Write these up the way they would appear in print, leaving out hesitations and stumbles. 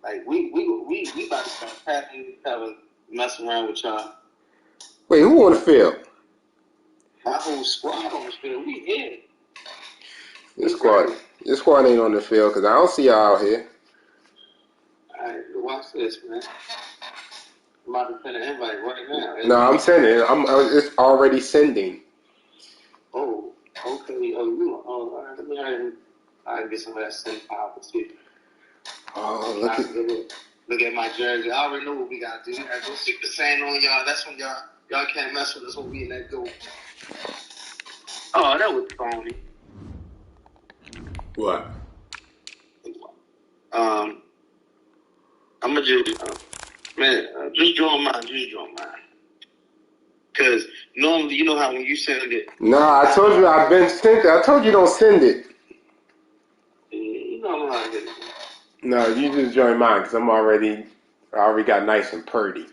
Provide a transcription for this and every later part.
Like we about to start passing each other, messing around with y'all. Wait, who on the field? My whole squad on the field. We in. Your squad ain't on the field because I don't see y'all out here. All right, watch this, man. I'm about to send an invite right now. No, I'm sending. It's already sending. Oh, okay. All right. Let me get some of that send power too. Oh, look at my jersey. I already know what we gotta do. We gotta go Super Saiyan on y'all. That's when y'all can't mess with us when we in that goal. Oh, that was phony. What? I'm gonna just draw mine. Cause normally, you know how when you send it. Nah, I told you I've been sent it. I told you don't send it. You know how to get it. No, you just join mine because I already got nice and purdy.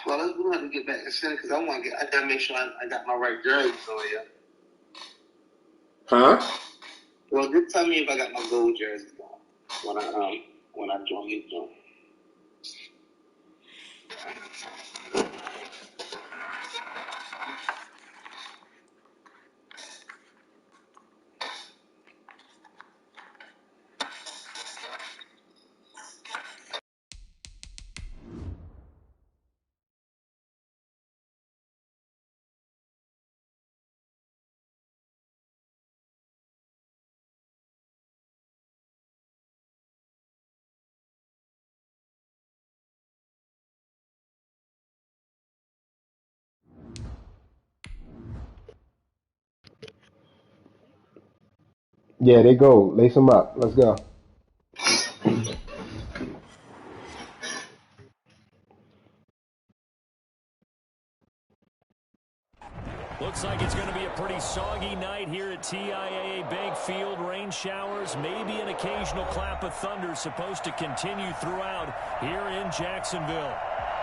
Well, we'll have to get back and send it because I gotta make sure I got my right jerseys on here. Huh? Well, just tell me if I got my gold jerseys on when I join you. Yeah, they go. Lace them up. Let's go. Looks like it's going to be a pretty soggy night here at TIAA Bank Field. Rain showers, maybe an occasional clap of thunder supposed to continue throughout here in Jacksonville.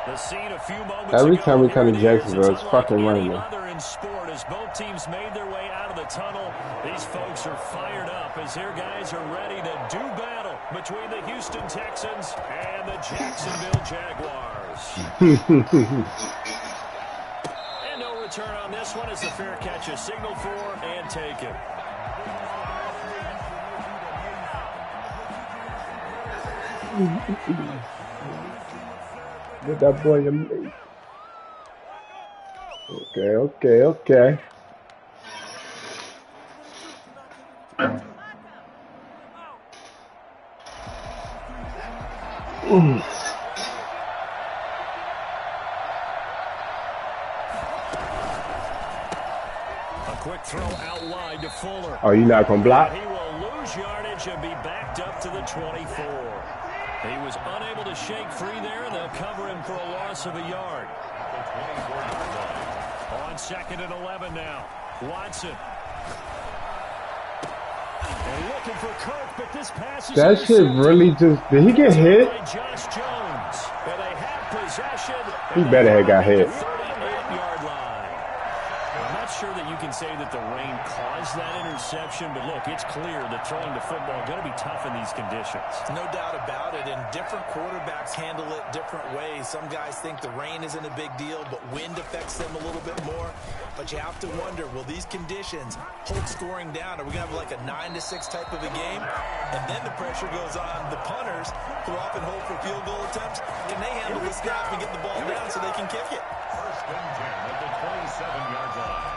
The scene a few moments Every ago, time we come to here it is. Jacksonville, it's fucking unlike any raining. other in sport. As both teams made their way out of the tunnel, these folks are fired up as their guys are ready to do battle between the Houston Texans and the Jacksonville Jaguars. And no return on this one as the fair catch is signaled for and taken. Get that boy in me. Okay. A quick throw out wide to Fuller. Oh, you not gonna block? He will lose yardage and be backed up to the 24. He was unable to shake free there, and they'll cover him for a loss of a yard. On 2nd and 11 now. Watson. And looking for Kirk, but this pass is that shit really just... Did he get hit? Josh Jones. And they have possession. He better have got hit. 38-yard line. I'm not sure that you can say that the rain caused that interception, but look, it's clear that throwing the football is going to be tough in these conditions. No doubt about it, and different quarterbacks handle it different ways. Some guys think the rain isn't a big deal, but wind affects them a little bit more. But you have to wonder, will these conditions hold scoring down? Are we going to have like a 9-6 type of a game? And then the pressure goes on the punters, who often hold for field goal attempts. Can they handle the snap and get the ball down so they can kick it? 1st and 10 at the 27-yard line.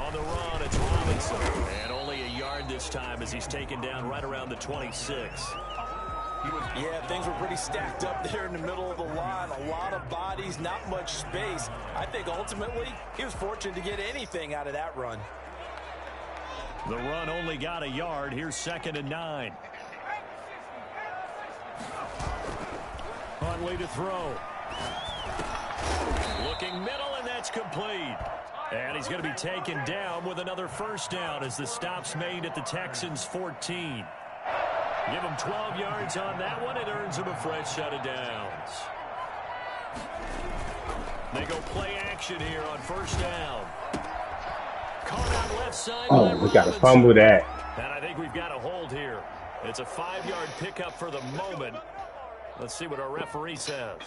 On the run, it's Robinson. And only a yard this time as he's taken down right around the 26. Yeah, things were pretty stacked up there in the middle of the line. A lot of bodies, not much space. I think ultimately he was fortunate to get anything out of that run. The run only got a yard. Here's 2nd and 9. Huntley to throw. Looking middle, and that's complete. And he's going to be taken down with another first down as the stop's made at the Texans' 14. Give him 12 yards on that one. It earns him a fresh set of downs. They go play action here on first down. Caught out left side. Oh, we got to fumble that. And I think we've got a hold here. It's a 5-yard pickup for the moment. Let's see what our referee says.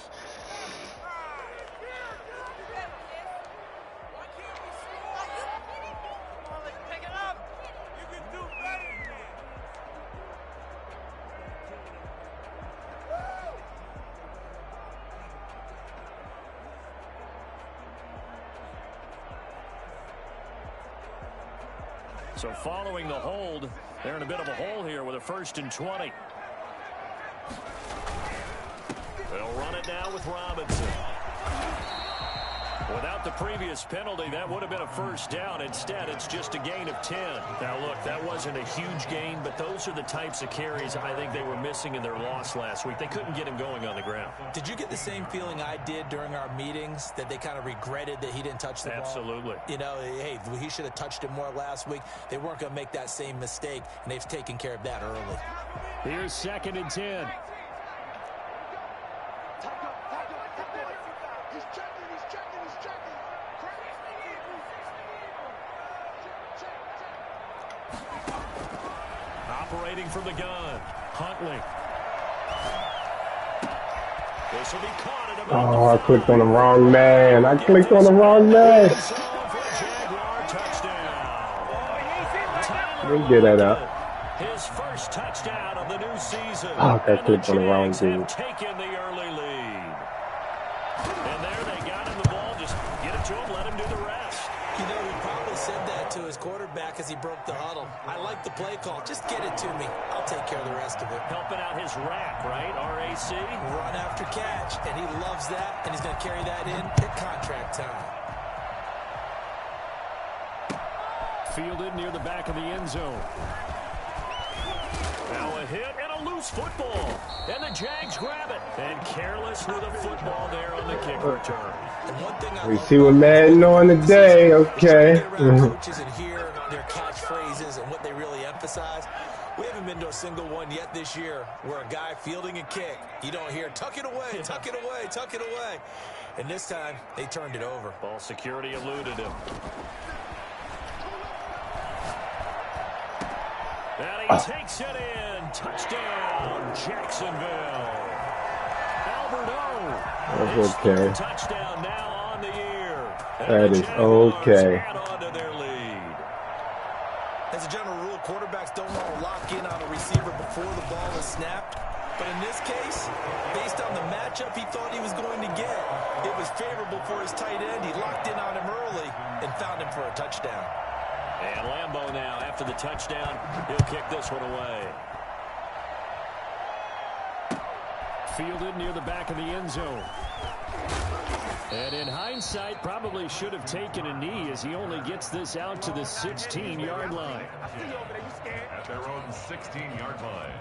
So following the hold, they're in a bit of a hole here with a 1st and 20. They'll run it now with Robinson. Without the previous penalty, that would have been a 1st down. Instead, it's just a gain of 10. Now, look, that wasn't a huge gain, but those are the types of carries I think they were missing in their loss last week. They couldn't get him going on the ground. Did you get the same feeling I did during our meetings, that they kind of regretted that he didn't touch the ball? Absolutely. You know, hey, he should have touched it more last week. They weren't going to make that same mistake, and they've taken care of that early. Here's 2nd and 10. Operating from the gun, Huntley. This will be caught at about Oh, I clicked on the wrong man. I clicked on the wrong man. Let me get that up. His first touchdown of the new season. Oh, I clicked on the wrong dude. Taken the early lead. And there they got him the ball. Just get it to him, let him do the rest. You know, he probably said that to his quarterback as he broke the huddle. I like the play call. Just get it to me. I'll take care of the rest of it. Helping out his rack, right? RAC. Run after catch, and he loves that, and he's going to carry that in at contract time. Fielded near the back of the end zone. Now a hit and a loose football. And the Jags grab it. And careless with a football there on the kick return. We see what Madden on today. Okay. Coaches and hear their catchphrases and what they really emphasize. We haven't been to a single one yet this year where a guy fielding a kick, you don't hear, tuck it away, tuck it away, tuck it away. And this time, they turned it over. Ball security eluded him. And he takes it in. Touchdown, Jacksonville. Alberto. That's okay. Touchdown now on the year. That is okay. Add on to their lead. As a general rule, quarterbacks don't want to lock in on a receiver before the ball is snapped. But in this case, based on the matchup he thought he was going to get, it was favorable for his tight end. He locked in on him early and found him for a touchdown. And Lambeau now, after the touchdown, he'll kick this one away. Fielded near the back of the end zone. And in hindsight, probably should have taken a knee as he only gets this out to the 16-yard line. At their own 16-yard line.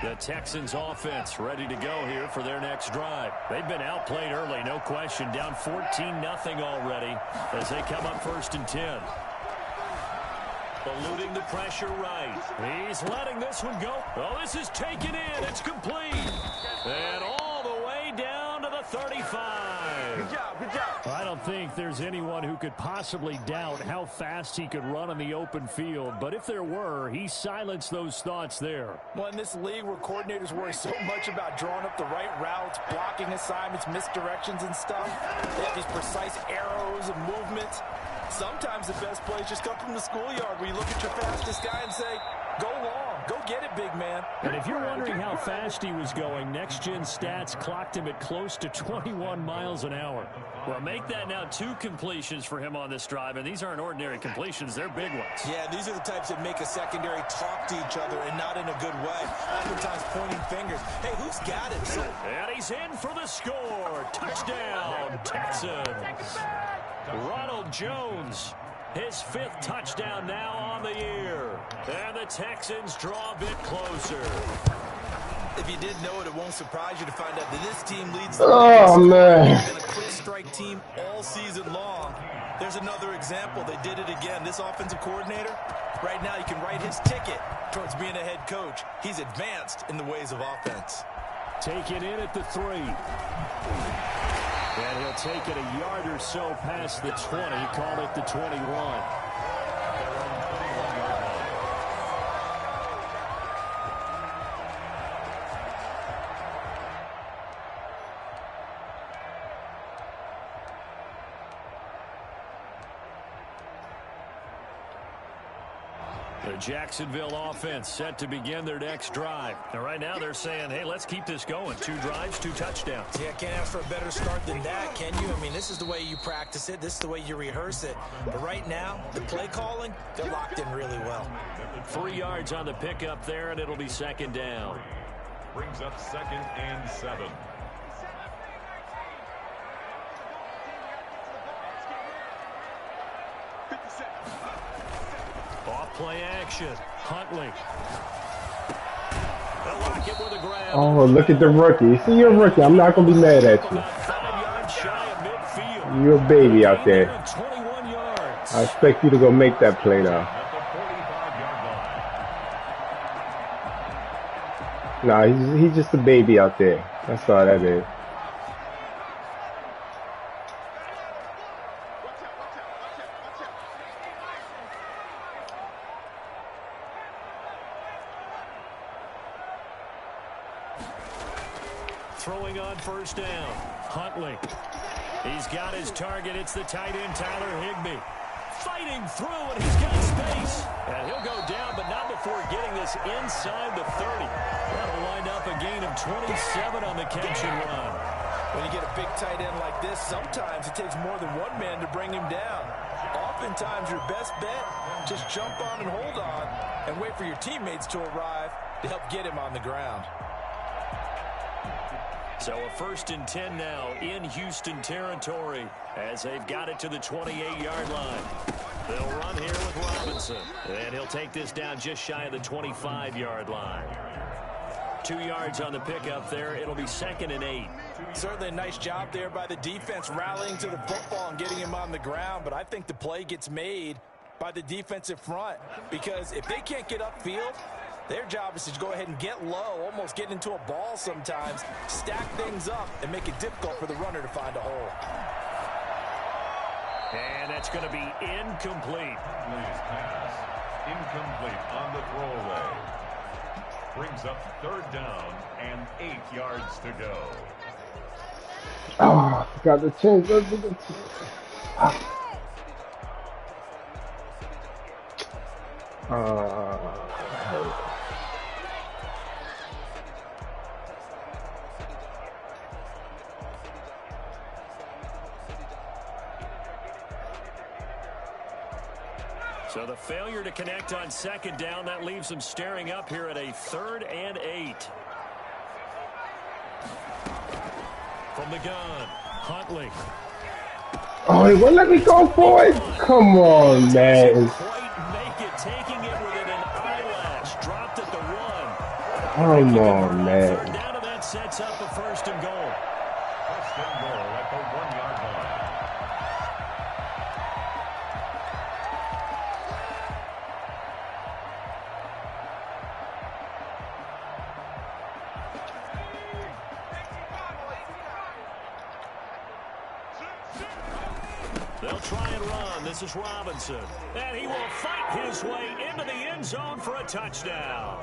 The Texans offense ready to go here for their next drive. They've been outplayed early, no question. Down 14-0 already as they come up 1st and 10. Eluding the pressure right. He's letting this one go. Oh, this is taken in. It's complete. And all the way down to the 35. Good job, good job. I don't think there's anyone who could possibly doubt how fast he could run in the open field. But if there were, he silenced those thoughts there. Well, in this league where coordinators worry so much about drawing up the right routes, blocking assignments, misdirections and stuff, they have these precise arrows and movements. Sometimes the best plays just come from the schoolyard where you look at your fastest guy and say, go long, go get it, big man. And if you're wondering how fast he was going, Next Gen Stats clocked him at close to 21 miles an hour. Well, make that now 2 completions for him on this drive, and these aren't ordinary completions, they're big ones. Yeah, these are the types that make a secondary talk to each other and not in a good way. Oftentimes pointing fingers. Hey, who's got it? And he's in for the score. Touchdown, Texans. Ronald Jones, his 5th touchdown now on the year. And the Texans draw a bit closer. If you did know it, it won't surprise you to find out that this team leads the Oh, man. They've been a quick strike team all season long. There's another example. They did it again. This offensive coordinator, right now you can write his ticket towards being a head coach. He's advanced in the ways of offense. Take it in at the 3. And he'll take it a yard or so past the 20. Call it the 21. The Jacksonville offense set to begin their next drive. And right now they're saying, hey, let's keep this going. 2 drives, 2 touchdowns. Yeah, can't ask for a better start than that, can you? I mean, this is the way you practice it. This is the way you rehearse it. But right now, the play calling, they're locked in really well. 3 yards on the pickup there, and it'll be 2nd down. Brings up 2nd and 7. Off-play action. Huntley. They'll lock it with a grab. Oh, look at the rookie. See, you're a rookie. I'm not going to be mad at you. About 5 yards shy of midfield. You're a baby out there. 21 yards. I expect you to go make that play now. At the 45-yard line. Nah, he's just a baby out there. That's all that is. Throwing on 1st down. Huntley. He's got his target. It's the tight end, Tyler Higbee. Fighting through, and he's got space. And he'll go down, but not before getting this inside the 30. That'll wind up a gain of 27 on the catch and run. When you get a big tight end like this, sometimes it takes more than one man to bring him down. Oftentimes, your best bet, just jump on and hold on and wait for your teammates to arrive to help get him on the ground. So a 1st and 10 now in Houston territory as they've got it to the 28-yard line. They'll run here with Robinson. And he'll take this down just shy of the 25-yard line. 2 yards on the pickup there. It'll be 2nd and 8. Certainly a nice job there by the defense rallying to the football and getting him on the ground. But I think the play gets made by the defensive front because if they can't get upfield, their job is to go ahead and get low, almost get into a ball sometimes, stack things up, and make it difficult for the runner to find a hole. And that's going to be incomplete. Please pass. Incomplete on the throwaway. Brings up 3rd down and 8 yards to go. Oh, got the chance. So the failure to connect on 2nd down, that leaves them staring up here at a 3rd and 8. From the gun, Huntley. Oh, he won't let me go for it. Come on, man. Quite make it, taking it within an eyelash. Dropped at the 1. Come on, man. Down, and that sets up a 1st and goal. 1st and goal at the 1-yard line. They'll try and run. This is Robinson. And he will fight his way into the end zone for a touchdown.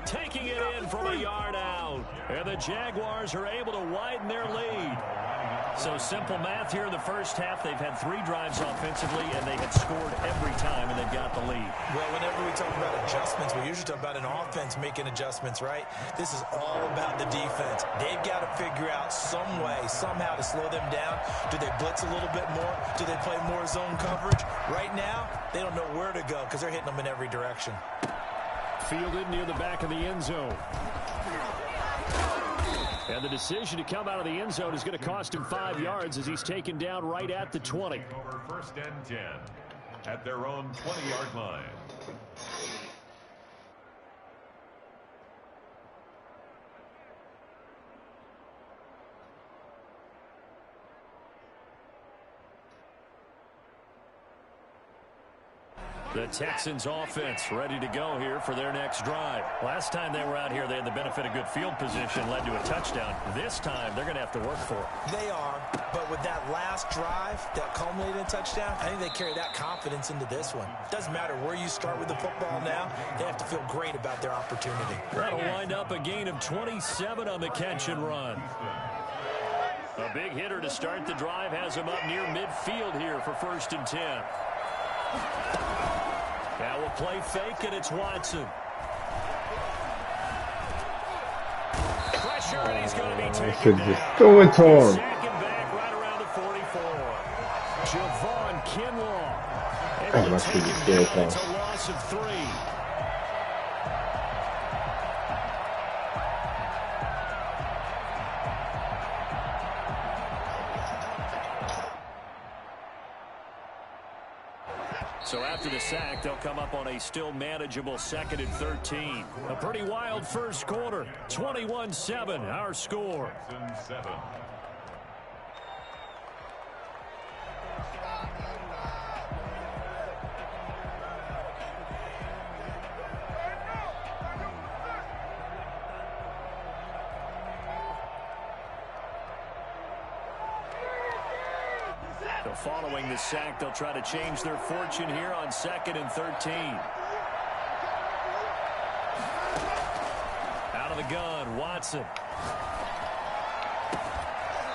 Taking it in from a yard out. And the Jaguars are able to widen their lead. So simple math here in the first half. They've had 3 drives offensively, and they had scored every time, and they've got the lead. Well, whenever we talk about adjustments, we usually talk about an offense making adjustments, right? This is all about the defense. They've got to figure out some way, somehow to slow them down. Do they blitz a little bit more? Do they play more zone coverage? Right now, they don't know where to go because they're hitting them in every direction. Fielded near the back of the end zone. And the decision to come out of the end zone is going to cost him 5 yards as he's taken down right at the 20. Over 1st and 10 at their own 20-yard line. The Texans offense ready to go here for their next drive. Last time they were out here, they had the benefit of good field position, led to a touchdown. This time, they're going to have to work for it. They are, but with that last drive that culminated in a touchdown, I think they carry that confidence into this one. Doesn't matter where you start with the football now, they have to feel great about their opportunity. That'll wind up a gain of 27 on the catch and run. A big hitter to start the drive has him up near midfield here for 1st and 10. That will play fake, and it's Watson. Pressure, and he's going to be taken down. Just throw it to him. Second back right around the 44. Javon Kinlaw. That must be the scare call. It's a loss of 3. So after the sack, they'll come up on a still manageable 2nd and 13. A pretty wild first quarter. 21-7, our score. Following the sack, they'll try to change their fortune here on 2nd and 13. Out of the gun, Watson.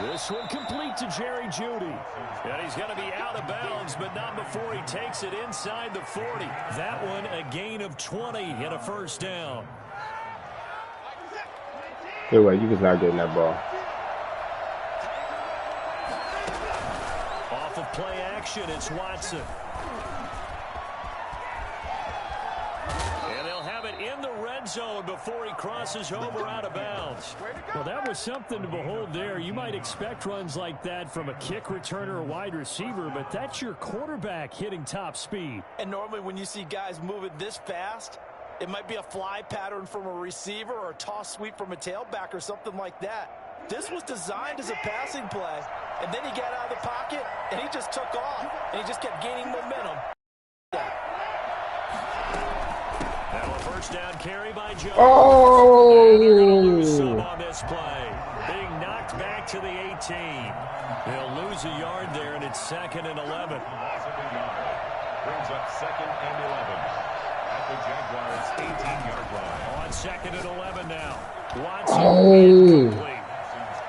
This one complete to Jerry Jeudy. And he's going to be out of bounds, but not before he takes it inside the 40. That one a gain of 20 and a 1st down. Hey, wait, you was not getting that ball. Play action, it's Watson. And they'll have it in the red zone before he crosses over out of bounds. Well, that was something to behold there. You might expect runs like that from a kick returner or wide receiver, but that's your quarterback hitting top speed. And normally when you see guys moving this fast, it might be a fly pattern from a receiver or a toss sweep from a tailback or something like that. This was designed as a passing play, and then he got out of the pocket, and he just took off, and he just kept gaining momentum. Now a 1st down carry by Jones. Oh! And they're going to lose some on this play. Being knocked back to the 18. They'll lose a yard there, and it's 2nd and 11. Brings up 2nd and 11 at the Jaguars' 18-yard line. On 2nd and 11 now. Watson incomplete.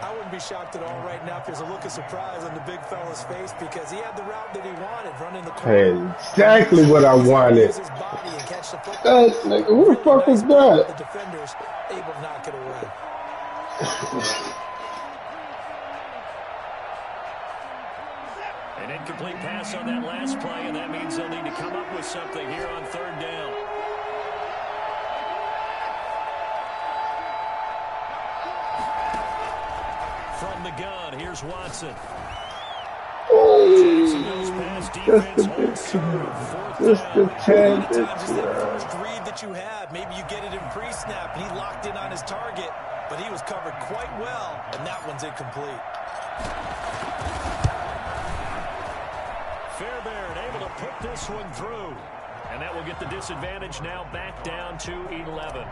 I wouldn't be shocked at all right now if there's a look of surprise on the big fella's face because he had the route that he wanted, running the corner. Exactly what I wanted. Like, who the fuck was that? The defenders able to knock it away. An incomplete pass on that last play, and that means they'll need to come up with something here on 3rd down. From the gun, here's Watson. Oh, just the 10. Just that first read that you have, maybe you get it in pre-snap, and he locked in on his target, but he was covered quite well, and that one's incomplete. Fairbairn able to put this one through, and that will get the disadvantage now back down to 11.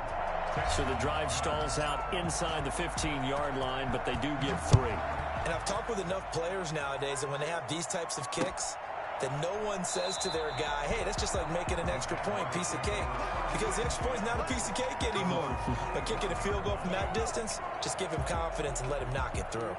So the drive stalls out inside the 15-yard line, but they do get 3. And I've talked with enough players nowadays that when they have these types of kicks, that no one says to their guy, hey, that's just like making an extra point, piece of cake. Because the extra point is not a piece of cake anymore. But kicking a field goal from that distance, just give him confidence and let him knock it through.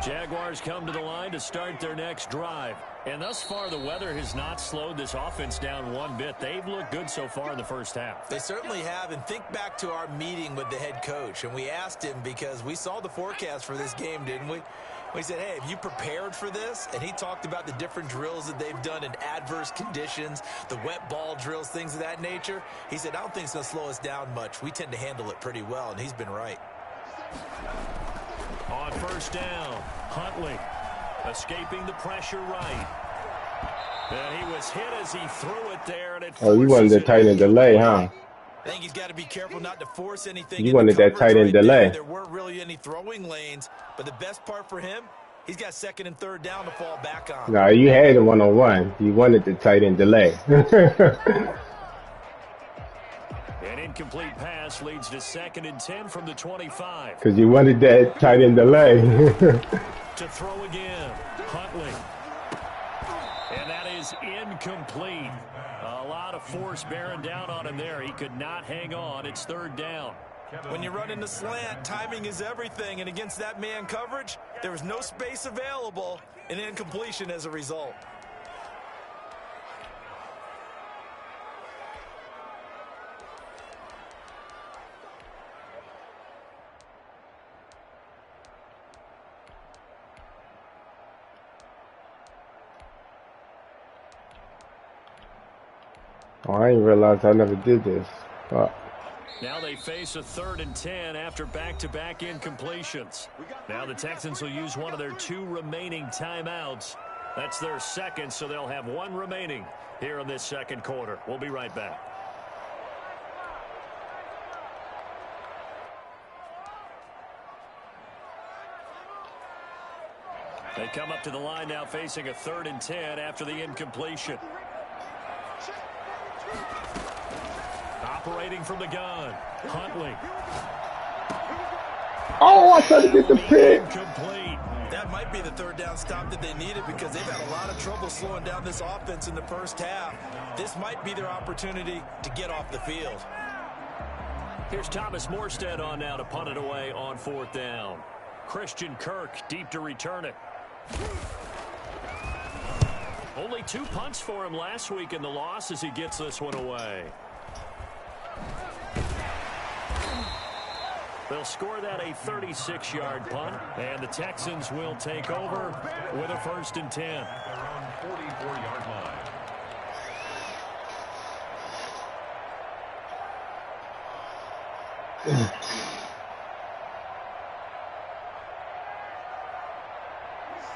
Jaguars come to the line to start their next drive. And thus far, the weather has not slowed this offense down one bit. They've looked good so far in the first half. They certainly have. And think back to our meeting with the head coach. And we asked him because we saw the forecast for this game, didn't we? We said, hey, have you prepared for this? And he talked about the different drills that they've done in adverse conditions, the wet ball drills, things of that nature. He said, I don't think it's going to slow us down much. We tend to handle it pretty well, and he's been right. On 1st down, Huntley. Escaping the pressure right. And he was hit as he threw it there. And it you wanted the tight end delay, huh? I think he's got to be careful not to force anything. You wanted that tight end delay. There weren't really any throwing lanes, but the best part for him, he's got second and third down to fall back on. No, you had a one-on-one. You wanted the tight end delay. An incomplete pass leads to 2nd and 10 from the 25. Because you wanted that tight end delay. To throw again, Huntley. And that is incomplete. A lot of force bearing down on him there. He could not hang on. It's 3rd down. When you run in the slant, timing is everything. And against that man coverage, there was no space available. An incompletion as a result. Oh, I didn't realize I never did this. Now they face a 3rd and 10 after back-to-back incompletions. Now the Texans will use one of their 2 remaining timeouts. That's their second, so they'll have 1 remaining here in this 2nd quarter. We'll be right back. They come up to the line now facing a 3rd and 10 after the incompletion. Operating from the gun, Huntley. Oh, I tried to get the pick. Complete. That might be the 3rd down stop that they needed because they've had a lot of trouble slowing down this offense in the first half. This might be their opportunity to get off the field. Here's Thomas Morstead on now to punt it away on 4th down. Christian Kirk deep to return it. Only 2 punts for him last week in the loss as he gets this one away. They'll score that a 36-yard punt, and the Texans will take over with a 1st and 10. Their own 44-yard line.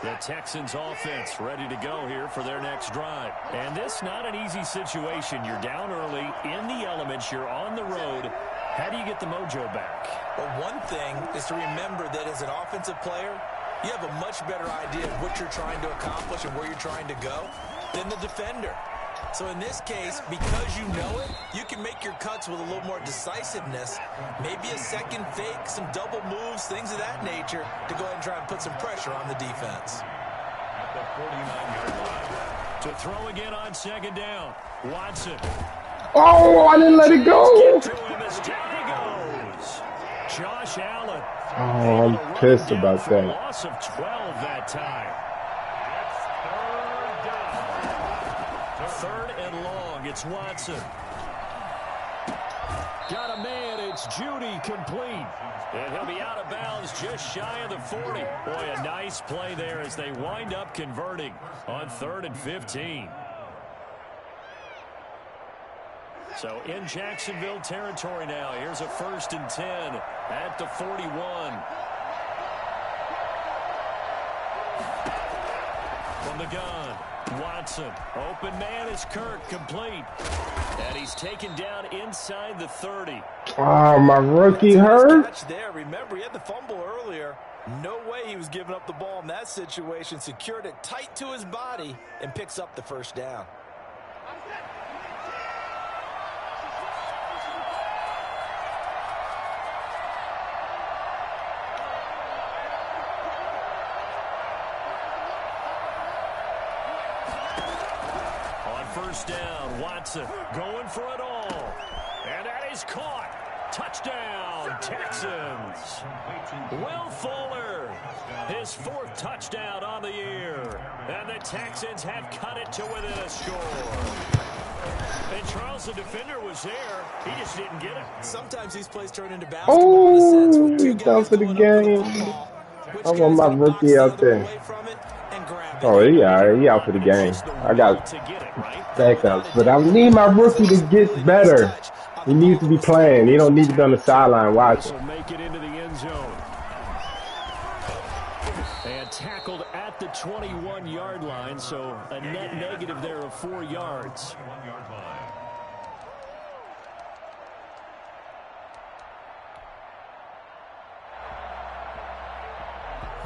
The Texans offense ready to go here for their next drive. And this not an easy situation. You're down early, in the elements, you're on the road. How do you get the mojo back? Well, one thing is to remember that as an offensive player, you have a much better idea of what you're trying to accomplish and where you're trying to go than the defender. So in this case, because you know it, you can make your cuts with a little more decisiveness, maybe a second fake, some double moves, things of that nature, to go ahead and try and put some pressure on the defense. At the 49-yard line. To throw again on 2nd down, Watson. Oh, I didn't let it go. Get to him as down he goes. Josh Allen. Oh, I'm pissed about that. Loss of 12 that time. Third and long, it's Watson. Got a man, it's Judy, complete. And he'll be out of bounds just shy of the 40. Boy, a nice play there as they wind up converting on 3rd and 15. So in Jacksonville territory now, here's a 1st and 10 at the 41. From the gun. Watson, open man is Kirk, complete. And he's taken down inside the 30. Oh, my rookie hurt. Catch there. Remember, he had the fumble earlier. No way he was giving up the ball in that situation. Secured it tight to his body and picks up the 1st down. First down, Watson going for it all. And that is caught. Touchdown, Texans. Will Fuller, his 4th touchdown on the year. And the Texans have cut it to within a score. And Charles, the defender, was there. He just didn't get it. Sometimes these plays turn into basketball in a sense. Oh, he's done for the game. I want my rookie out there. Oh, he out for the game. I got backups, but I need my rookie to get better. He needs to be playing. He don't need to be on the sideline watching. Make it into the end zone. And tackled at the 21-yard line, so a net negative there of 4 yards. 1-yard line.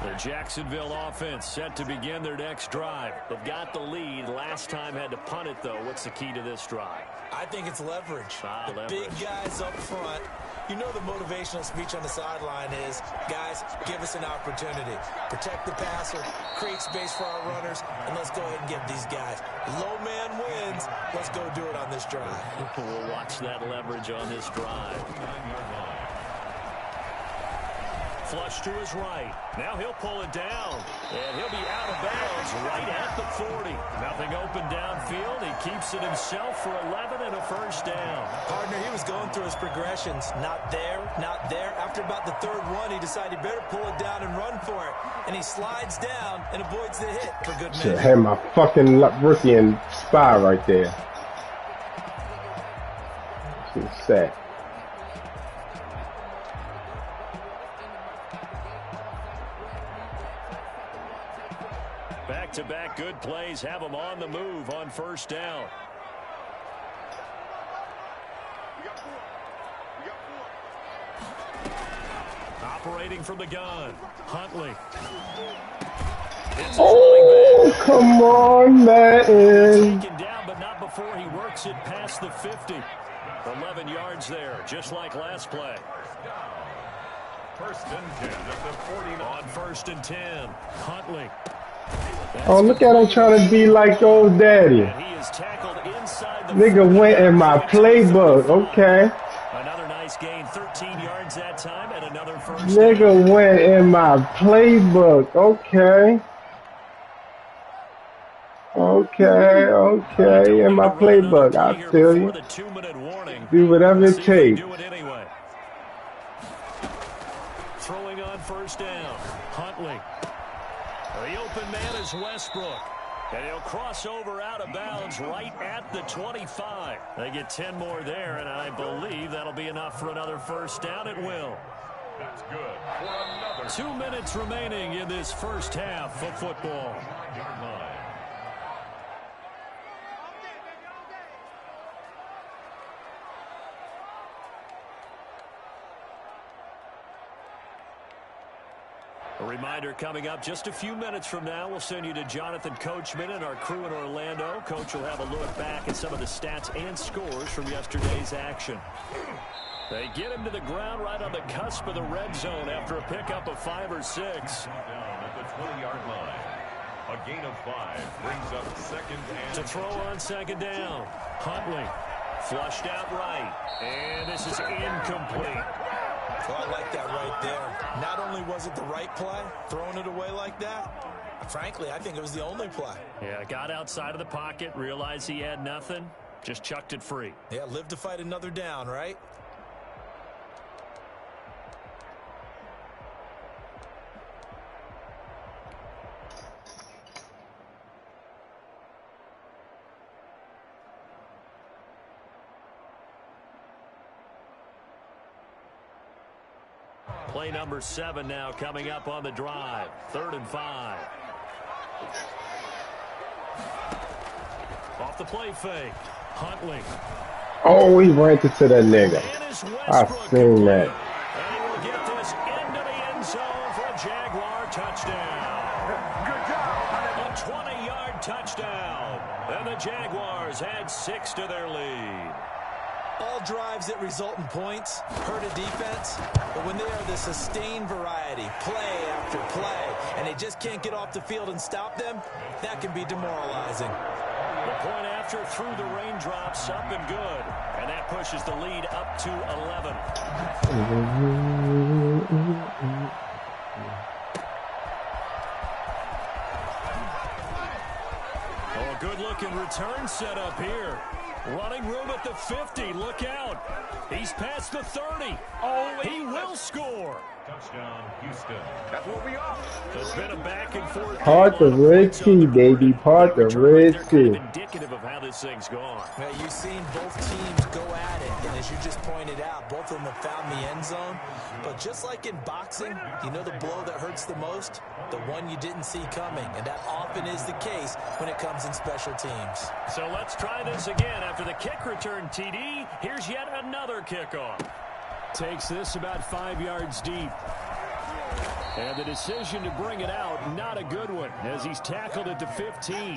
The Jacksonville offense set to begin their next drive. They've got the lead. Last time had to punt it, though. What's the key to this drive? I think it's leverage. Leverage. Big guys up front. You know the motivational speech on the sideline is, guys, give us an opportunity. Protect the passer, create space for our runners, and let's go ahead and get these guys. Low man wins. Let's go do it on this drive. We'll watch that leverage on this drive. 9-yard line. Flush to his right. Now he'll pull it down. And he'll be out of bounds right at the 40. Nothing open downfield. He keeps it himself for 11 and a first down. Partner, he was going through his progressions. Not there, not there. After about the third one, he decided he better pull it down and run for it. And he slides down and avoids the hit for good measure. Should have my fucking rookie and spy right there. Too sad. Back-to-back good plays have them on the move on first down. Operating from the gun, Huntley. Oh, come on, man. Taken down, but not before he works it past the 50. 11 yards there, just like last play. First and 10 at the 49. On first and 10, Huntley. Oh, look at him trying to be like old daddy. He is tackled inside the Nigga went in my playbook. Okay. Another nice gain, 13 yards that time, and another first. Nigga went in my playbook. Okay. Okay. In my playbook. I feel you. Do whatever it takes. Throwing on first down, Huntley. The open man is Westbrook. And he'll cross over out of bounds right at the 25. They get 10 more there, and I believe that'll be enough for another first down. It will. That's good for another. 2 minutes remaining in this first half of football. 9-yard line. A reminder coming up just a few minutes from now, we'll send you to Jonathan Coachman and our crew in Orlando. Coach will have a look back at some of the stats and scores from yesterday's action. They get him to the ground right on the cusp of the red zone after a pickup of 5 or 6. Down at the 20-yard line. A gain of 5 brings up second and To throw on second down, Huntley flushed out right, and this is incomplete. Well, I like that right there. Not only was it the right play, throwing it away like that, frankly, I think it was the only play. Yeah, got outside of the pocket, realized he had nothing, just chucked it free. Yeah, live to fight another down, right? Play number 7 now coming up on the drive. 3rd and 5. Off the play fake. Huntley. Oh, he ran into that nigga. I seen that. And he will get this into the end zone for a Jaguar touchdown. A 20-yard touchdown. And the Jaguars add 6 to their lead. All drives that result in points hurt a defense, but when they are the sustained variety, play after play, and they just can't get off the field and stop them, that can be demoralizing. The point after through the raindrops, up and good, and that pushes the lead up to 11. Oh, a good-looking return set up here. Running room at the 50. Look out. He's past the 30. Oh, he will score. Touchdown, Houston. That's what we are. It's been a back and forth. Part the Red Sea, baby. Part the Red Sea. Kind of indicative of how this thing's gone. Now, you've seen both teams go at it, and as you just pointed out, both of them have found the end zone. But just like in boxing, you know the blow that hurts the most? The one you didn't see coming, and that often is the case when it comes in special teams. So let's try this again. After the kick return TD, here's yet another kickoff. Takes this about 5 yards deep. And the decision to bring it out, not a good one, as he's tackled at the 15.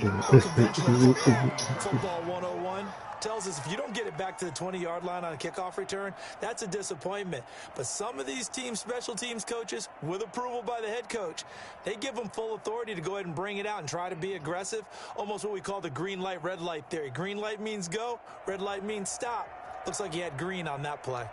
Football 101 tells us if you don't get it back to the 20-yard line on a kickoff return, that's a disappointment. But some of these team special teams coaches, with approval by the head coach, they give them full authority to go ahead and bring it out and try to be aggressive, almost what we call the green light, red light theory. Green light means go, red light means stop. Looks like he had green on that play.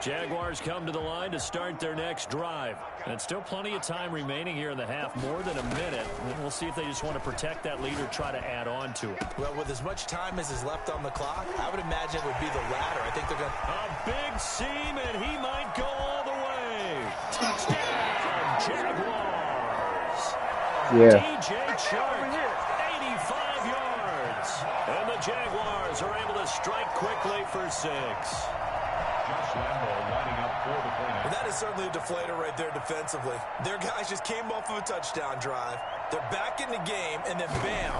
Jaguars come to the line to start their next drive. And still plenty of time remaining here in the half, more than a minute. And we'll see if they just want to protect that lead or try to add on to it. Well, with as much time as is left on the clock, I would imagine it would be the latter. I think they're going to... A big seam, and he might go all the way. Touchdown, Jaguars. Yeah. DJ Chark, 85 yards. And the Jaguars are able to strike quickly for 6. Josh Lambo lining up for the point. Well, that is certainly a deflator right there defensively. Their guys just came off of a touchdown drive. They're back in the game, and then bam,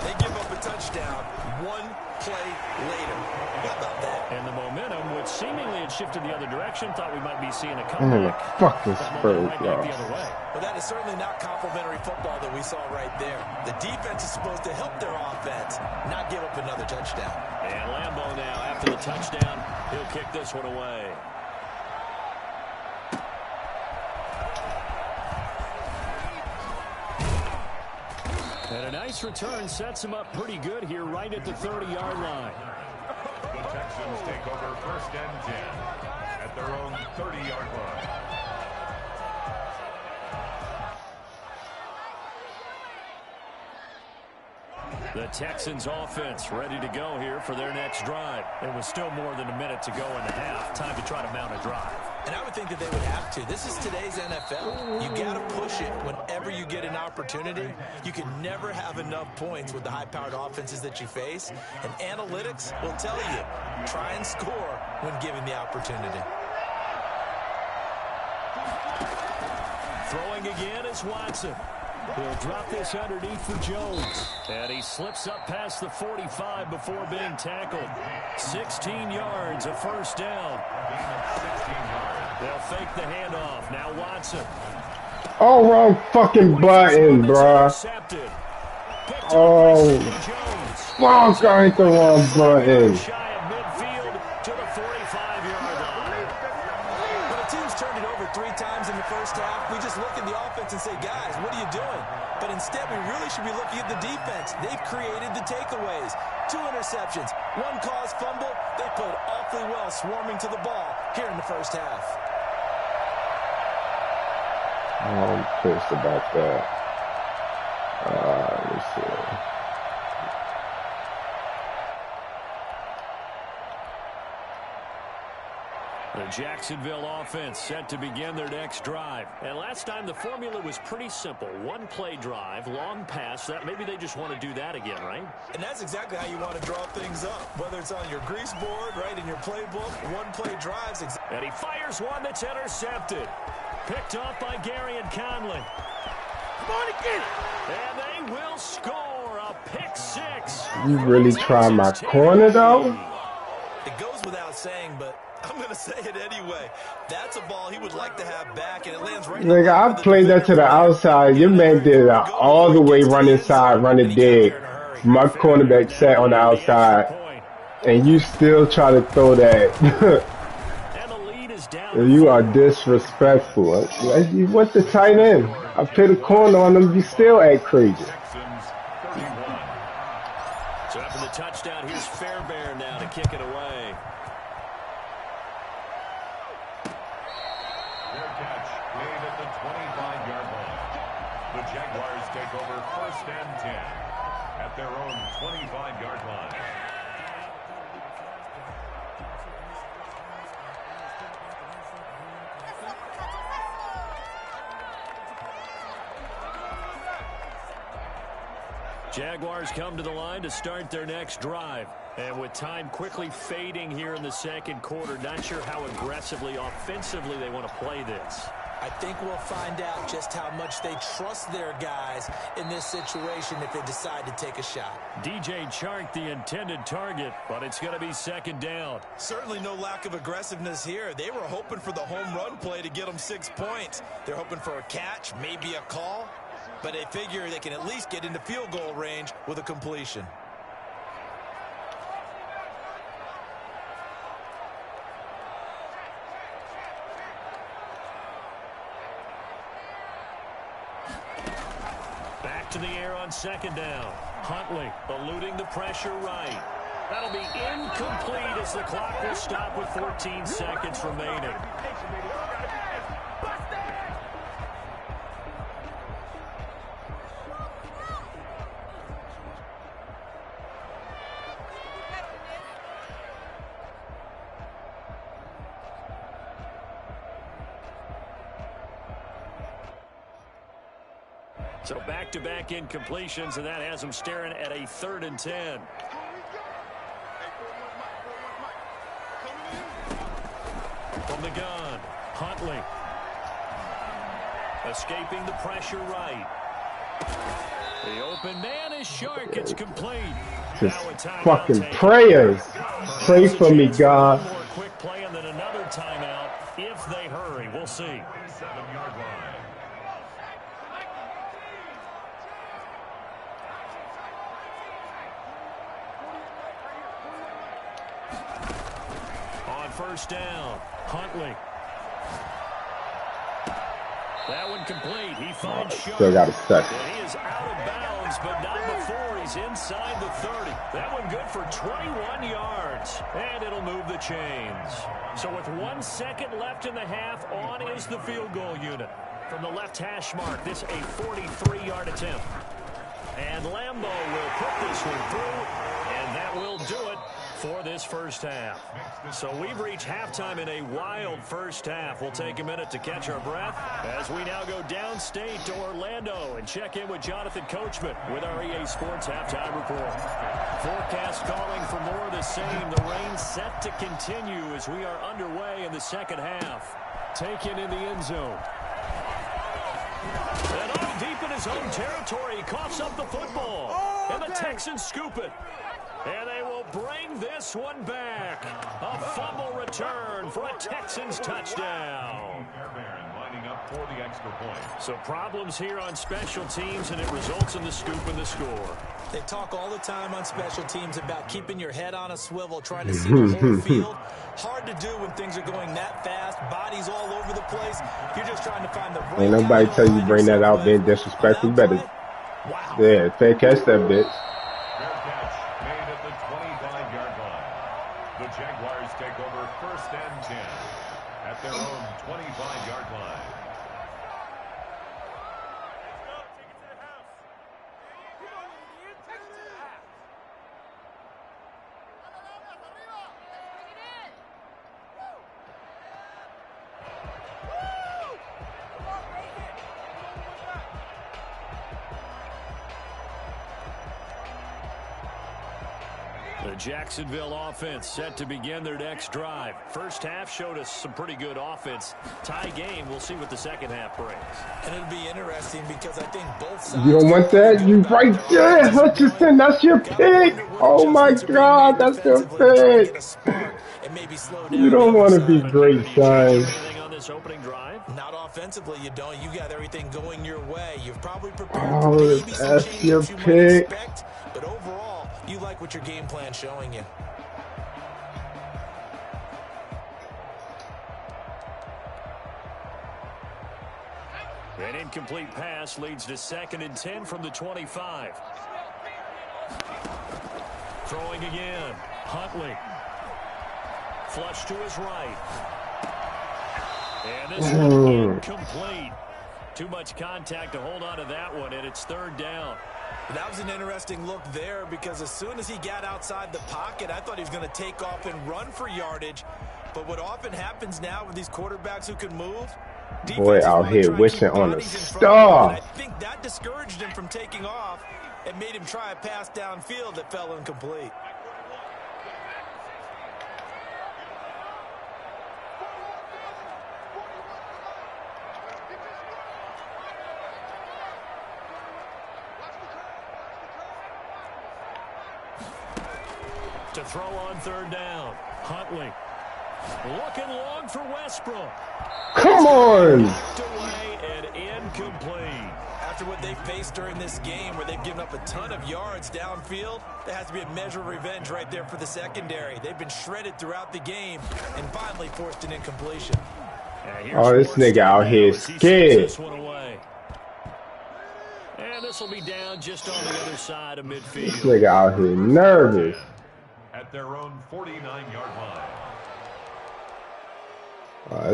they give up a touchdown 1 play later. How about that? And the momentum, which seemingly had shifted the other direction, thought we might be seeing a comeback. Fucking Spurs, right y'all. the other way. But that is certainly not complimentary football that we saw right there. The defense is supposed to help their offense, not give up another touchdown. And Lambo now, after the touchdown, he'll kick this one away. And a nice return sets him up pretty good here right at the 30-yard line. The Texans take over 1st and 10 at their own 30-yard line. The Texans offense ready to go here for their next drive. It was still more than a minute to go in the half. Time to try to mount a drive. And I would think that they would have to. This is today's NFL. You got to push it whenever you get an opportunity. You can never have enough points with the high-powered offenses that you face. And analytics will tell you, try and score when given the opportunity. Throwing again is Watson. He'll drop this underneath for Jones. And he slips up past the 45 before being tackled. 16 yards, a first down. They'll fake the handoff. Now Watson. Oh, wrong fucking button, bruh. Oh, fuck, I hit the wrong button. Shy of midfield to the 45-yard line. When a team's turned it over 3 times in the first half, we just look at the offense and say, guys, what are you doing? But instead, we really should be looking at the defense. They've created the takeaways. 2 interceptions, 1 caused fumble. They played awfully well swarming to the ball here in the first half. I'm pissed about that. Let's see. The Jacksonville offense set to begin their next drive. And last time the formula was pretty simple. 1-play drive, long pass. That maybe they just want to do that again, right? And that's exactly how you want to draw things up. Whether it's on your grease board, right, in your playbook, 1-play drives. And he fires one that's intercepted. Picked off by Gary and Conley. Come on again. And they will score a pick 6. You really try my corner, though? It goes without saying, but I'm going to say it anyway. That's a ball he would like to have back, and it lands right. Nigga, I played that to the outside. Your man did it all the way, run inside, run it dead. My cornerback sat on the outside, and you still try to throw that. You are disrespectful. You went to tight end. I put a corner on them. You still act crazy. So after the touchdown, here's Fairbairn now to kick it away. Their catch made at the 25-yard line. The Jaguars take over 1st and 10 at their own 25-yard line. Jaguars come to the line to start their next drive. And with time quickly fading here in the second quarter, not sure how aggressively, offensively they want to play this. I think we'll find out just how much they trust their guys in this situation if they decide to take a shot. DJ Chark, the intended target, but it's going to be second down. Certainly no lack of aggressiveness here. They were hoping for the home run play to get them 6 points. They're hoping for a catch, maybe a call, but they figure they can at least get into field goal range with a completion. Back to the air on second down. Huntley eluding the pressure right. That'll be incomplete as the clock will stop with 14 seconds remaining. So back-to-back incompletions, and that has them staring at a 3rd and 10. From the gun, Huntley. Escaping the pressure right. The open man is Shark. It's complete. Just fucking prayers. Pray for me, God. One more quick play and then another timeout if they hurry. We'll see. 7-yard line. First down, Huntley. That one complete. He finds Sharp. Still got a second. And he is out of bounds, but not before he's inside the 30. That one good for 21 yards. And it'll move the chains. So with 1 second left in the half, on is the field goal unit. From the left hash mark, this a 43-yard attempt. And Lambeau will put this one through, and that will do it for this first half. So we've reached halftime in a wild first half. We'll take a minute to catch our breath as we now go downstate to Orlando and check in with Jonathan Coachman with our EA Sports Halftime Report. Forecast calling for more of the same. The rain set to continue as we are underway in the second half. Taken in the end zone. And off deep in his own territory, he coughs up the football. And the Texans scoop it. And they will bring this one back. A fumble return for a Texans touchdown. Lining up for the extra point. So problems here on special teams, and it results in the scoop and the score. They talk all the time on special teams about keeping your head on a swivel, trying to see the whole field. Hard to do when things are going that fast, bodies all over the place. You're just trying to find the right. Ain't nobody tell you bring that out being disrespectful. Better. Wow. Yeah, fair catch that bitch. Fair catch made at the 25-yard line. The Jaguars take over 1st and 10 at their own 25-yard line. The Jacksonville offense set to begin their next drive. First half showed us some pretty good offense. Tie game. We'll see what the second half brings. And it'll be interesting because I think both sides. You don't want that? You right there, Hutchinson. That's your pick. Oh my God, that's your pick. You don't want to be great, son. Opening drive? Not offensively, you don't. You got everything going your way. You've probably prepared maybe some that's changes your you might pick. expect, but overall, you like what your game plan's showing you. An incomplete pass leads to 2nd and 10 from the 25. Throwing again. Huntley. Flush to his right. And this one incomplete. Too much contact to hold on to that one, and it's third down. That was an interesting look there because as soon as he got outside the pocket, I thought he was going to take off and run for yardage. But what often happens now with these quarterbacks who can move, boy out here wishing on a star. I think that discouraged him from taking off and made him try a pass downfield that fell incomplete. To throw on third down, Huntley looking long for Westbrook. Come on! Away and incomplete. After what they faced during this game where they've given up a ton of yards downfield, there has to be a measure of revenge right there for the secondary. They've been shredded throughout the game and finally forced an incompletion. Oh, this nigga out here is scared. And this will be down just on the other side of midfield. This nigga out here nervous. At their own 49-yard line.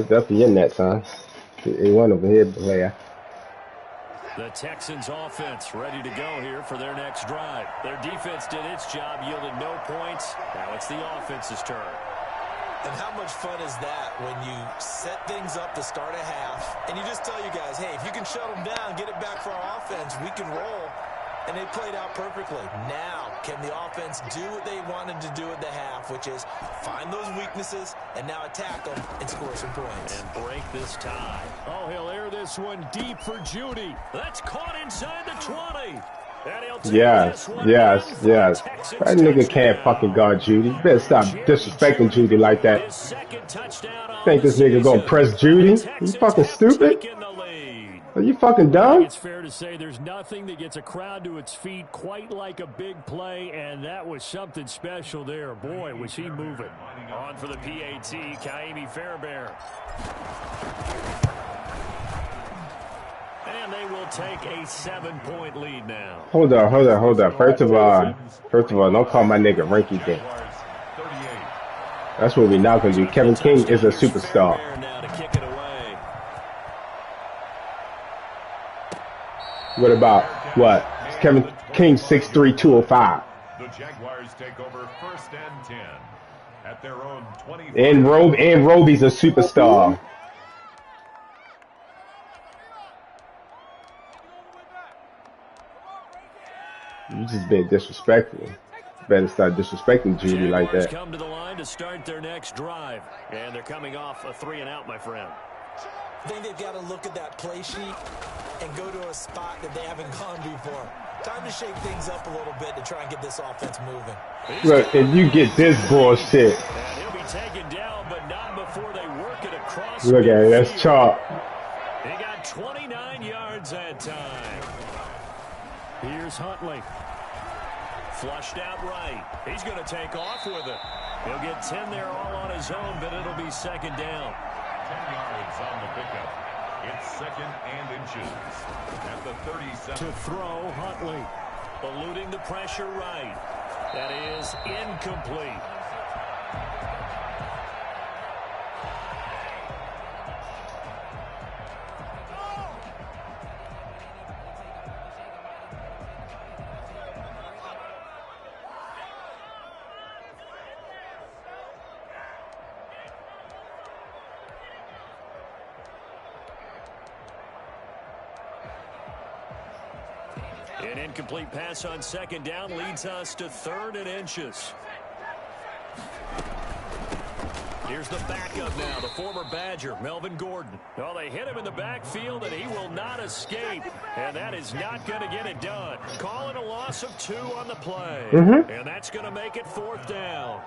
It's definitely in that, son. He went over here, player. The Texans offense ready to go here for their next drive. Their defense did its job, yielded no points. Now it's the offense's turn. And how much fun is that when you set things up to start a half and you just tell you guys, hey, if you can shut them down, get it back for our offense, we can roll. And they played out perfectly. Now, can the offense do what they wanted to do at the half, which is find those weaknesses and now attack them and score some points. And break this tie. Oh, he'll air this one deep for Judy. That's caught inside the 20. Yes. That nigga can't fucking guard Judy. You better stop disrespecting Judy like that. Think this nigga gonna press Judy? You fucking stupid? Are you fucking dumb? It's fair to say there's nothing that gets a crowd to its feet quite like a big play, and that was something special there. Boy, was he moving. On for the PAT, Kaimi Fairbairn. And they will take a 7-point lead now. Hold up. First of all, don't call my nigga Rinky Dink. That's what we not gonna do. Kevin King is a superstar. What about what? Kevin King 6'3", 205. The Jaguars take over first and 10 at their own 20. And Roby's a superstar. You just been disrespectful. Better start disrespecting Judy like that. Come to the line to start their next drive, and they're coming off a 3-and-out, my friend. I think they've got to look at that play sheet and go to a spot that they haven't gone before. Time to shake things up a little bit to try and get this offense moving. Look, if you get this bullshit. And he'll be taken down, but not before they work it across. Look at it, that's chalk. He got 29 yards that time. Here's Huntley. Flushed out right. He's going to take off with it. He'll get 10 there all on his own, but it'll be second down. 10 yards on the pickup. It's second and inches at the 37. To throw, Huntley. Eluding the pressure right. That is incomplete. An incomplete pass on second down leads us to 3rd and inches. Here's the backup now, the former Badger, Melvin Gordon. Well, they hit him in the backfield, and he will not escape. And that is not going to get it done. Calling a loss of 2 on the play. And that's going to make it 4th down.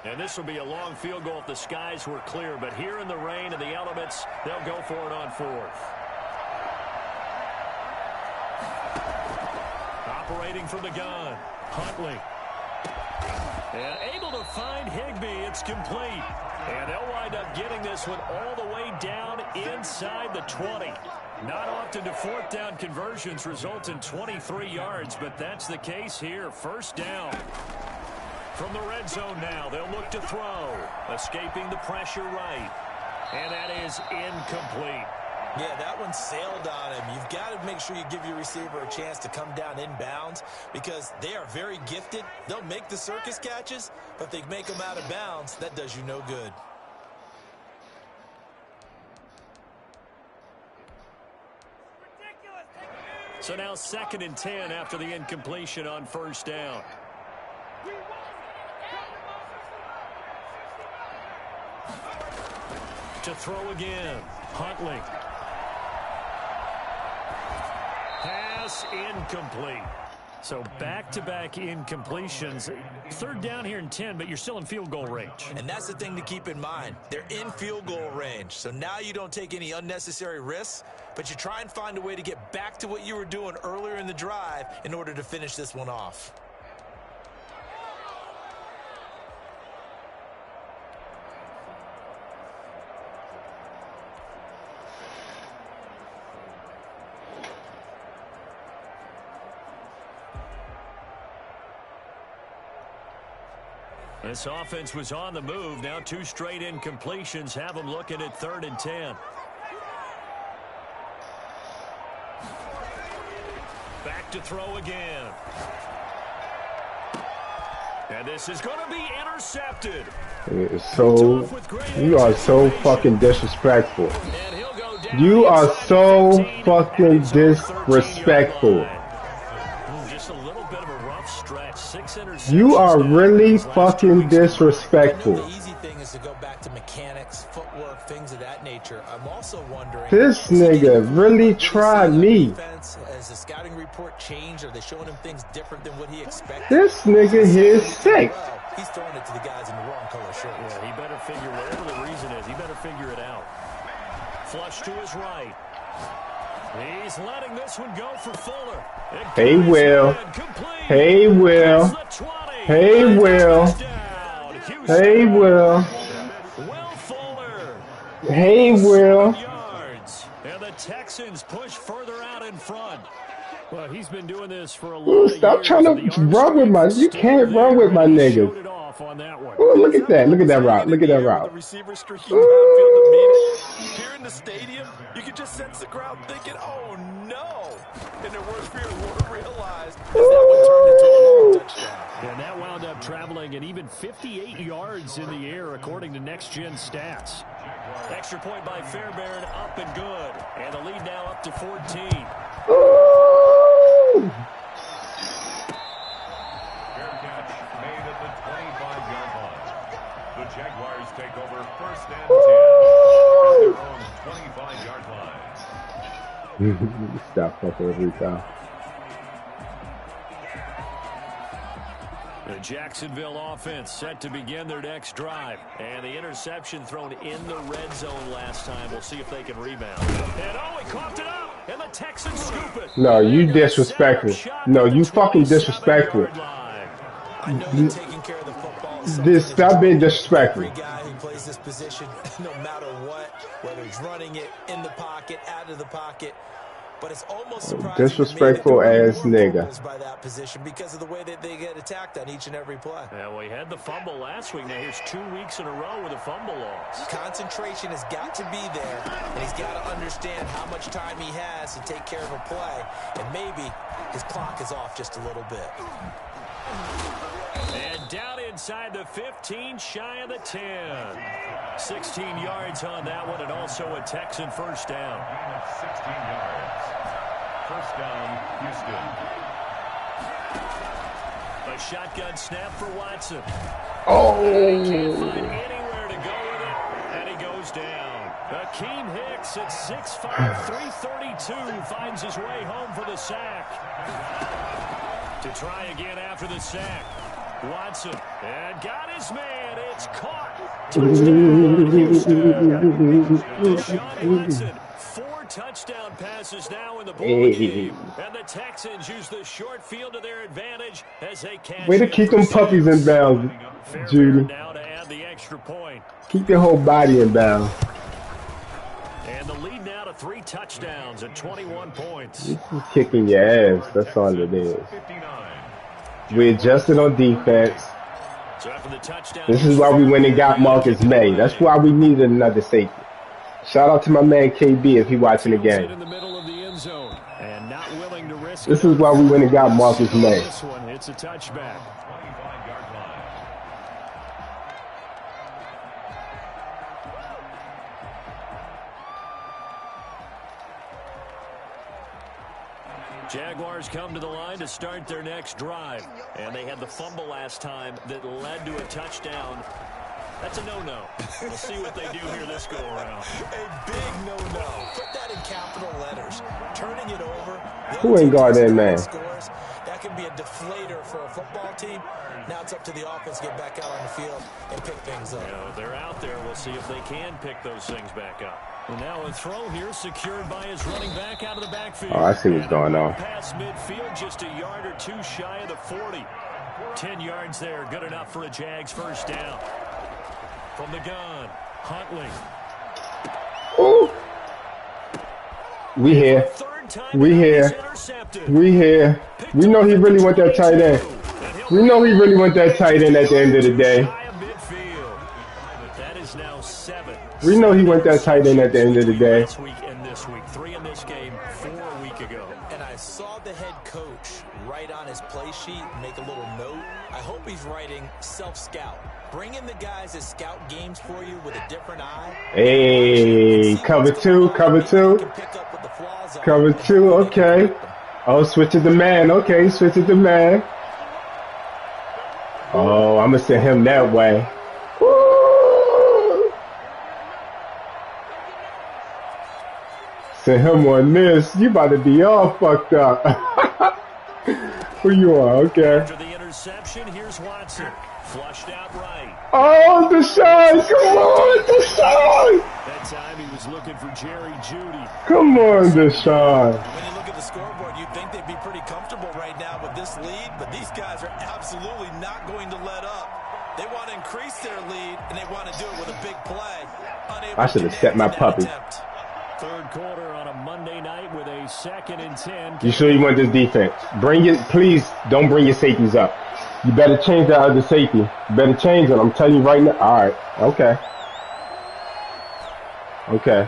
And this will be a long field goal if the skies were clear. But here in the rain and the elements, they'll go for it on 4th. Operating from the gun, Huntley. And able to find Higbee. It's complete. And they'll wind up getting this one all the way down inside the 20. Not often do fourth down conversions result in 23 yards, but that's the case here. First down. From the red zone now, they'll look to throw. Escaping the pressure right. And that is incomplete. Yeah, that one sailed on him. You've got to make sure you give your receiver a chance to come down inbounds because they are very gifted. They'll make the circus catches, but if they make them out of bounds, that does you no good. So now 2nd and 10 after the incompletion on first down. To throw again. Huntley. Pass incomplete. So back-to-back incompletions. Third down here in 10, but you're still in field goal range. And that's the thing to keep in mind. They're in field goal range. So now you don't take any unnecessary risks, but you try and find a way to get back to what you were doing earlier in the drive in order to finish this one off. This offense was on the move. Now 2 straight incompletions have them looking at 3rd and 10. Back to throw again. And this is going to be intercepted. So, you are so fucking disrespectful. You are so fucking disrespectful. You are really fucking disrespectful. The easy thing is to go back to mechanics, footwork, things of that nature. I'm also wondering, this nigga really tried me. Has the scouting report changed? Are they showing him things different than what he expected? This nigga here is sick. He's throwing it to the guys in the wrong color shirts. Yeah, he better figure whatever the reason is. He better figure it out. Flush to his right. He's letting this one go for Fuller. Hey, Will. Hey, Will. Hey, Will. Hey, Will. Hey, Will. And the Texans push further out in front. Well, he's been doing this for a long time. Stop trying to run with my. You can't run with my niggas. Oh, look at that. Look at that route. Look at that route. The receiver streaking downfield to meet it. Here in the stadium, you can just sense the crowd thinking, oh no. And their worst fears were realized as that one turned into a long touchdown. And that wound up traveling an even 58 yards in the air, according to Next Gen Stats. Extra point by Fairbairn, up and good. And the lead now up to 14. Ooh. Fair catch made at the 25-yard line. The Jaguars take over 1st and 10 at their own 25-yard line. Stop fucking every time. The Jacksonville offense set to begin their next drive. And the interception thrown in the red zone last time. We'll see if they can rebound. And he coughed it up. And the Texans scoop it. No, you disrespectful. No, you fucking disrespectful. I know you're taking care of the football. This, stop being disrespectful. Every guy who plays this position, no matter what, whether he's running it, in the pocket, out of the pocket, but it's almost surprising disrespectful ass nigga by that position because of the way that they get attacked on each and every play. Yeah, we had the fumble last week. Now here's 2 weeks in a row with a fumble loss. Concentration has got to be there, and he's got to understand how much time he has to take care of a play, and maybe his clock is off just a little bit. And down inside the 15, shy of the 10. 16 yards on that one, and also a Texan first down. 16 yards. First down, Houston. A shotgun snap for Watson. Oh. Can't find anywhere to go with it, and he goes down. Akeem Hicks at 6'5", 332 finds his way home for the sack. To try again after the sack. Watson, and got his man. It's caught. Touchdown, Houston. Deshaun Watson, 4 touchdown passes now in the ball Hey. game. And the Texans use the short field to their advantage as they cash Way to in keep for them 6. puppies in bounds, Judy. Now to add the extra point. Keep your whole body in bounds. And the lead now to 3 touchdowns and 21 points. This is kicking your ass. That's all it is. We adjusted on defense. So after the touchdown, This is why we went and got Marcus May. That's why we needed another safety. Shout out to my man KB if he watching the game. in the middle of the end zone and not willing to risk This is why we went and got Marcus May. this one. It's a touchback. Jaguars come to the line to start their next drive. And they had the fumble last time that led to a touchdown. That's a no-no. We'll see what they do here this go-around. A big no-no. Put that in capital letters. Turning it over. Who ain't guard that man? Scores. That can be a deflator for a football team. Now it's up to the offense to get back out on the field and pick things up. You know, they're out there. We'll see if they can pick those things back up. And now a throw here secured by his running back out of the backfield. Oh, I see what's going on. Past midfield, just a yard or two shy of the 40. 10 yards there, good enough for a Jags first down. From the gun, Huntley. Ooh. We here. We here. We here. We know he really want that tight end. We know he really want that tight end at the end of the day. That is now 7. We know he went that tight end at the end of the day. Last week and this week. 3 in this game, 4 a week ago. And I saw the head coach write on his play sheet, make a little note. I hope he's writing self-scout. Bring in the guys that scout games for you with a different eye. Hey, cover 2, cover 2. Cover 2, okay. Oh, switch it to man. Okay, switch it to man. Oh, I'm going to send him that way. Woo! Send him on this. You about to be all fucked up. Who you are? Okay. After the interception, here's Watson. Flushed out right. Oh, Deshaun. Come on, Deshaun. That time he was looking for Jerry Jeudy. Come on, Deshaun. When you look at the scoreboard, you'd think they'd be pretty comfortable right now with this lead, but these guys are absolutely not going to let up. They want to increase their lead, and they want to do it with a big play. I should have set my puppy. Third quarter on a Monday night with a 2nd and 10. You sure you want this defense? Bring it, please. Don't bring your safeties up. You better change that other safety. You better change it. I'm telling you right now. All right. Okay. Okay.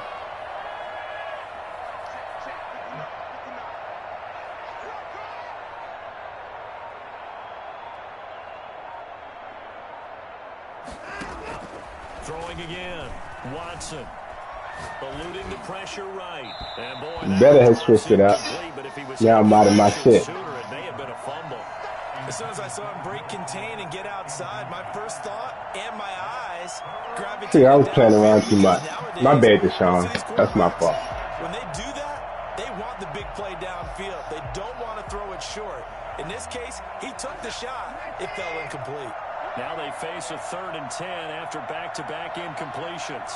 Throwing again. Watson. Eluding the pressure right. And boy, Better have switched it up. Now I'm out of my shit. Sooner, it may have been a fumble. As soon as I saw him break contain and get outside, my first thought and my eyes gravitated. See, I was playing around too much. My bad, Deshaun. That's my fault. When they do that, they want the big play downfield. They don't want to throw it short. In this case, he took the shot. It fell incomplete. Now they face a 3rd and 10 after back-to-back incompletions.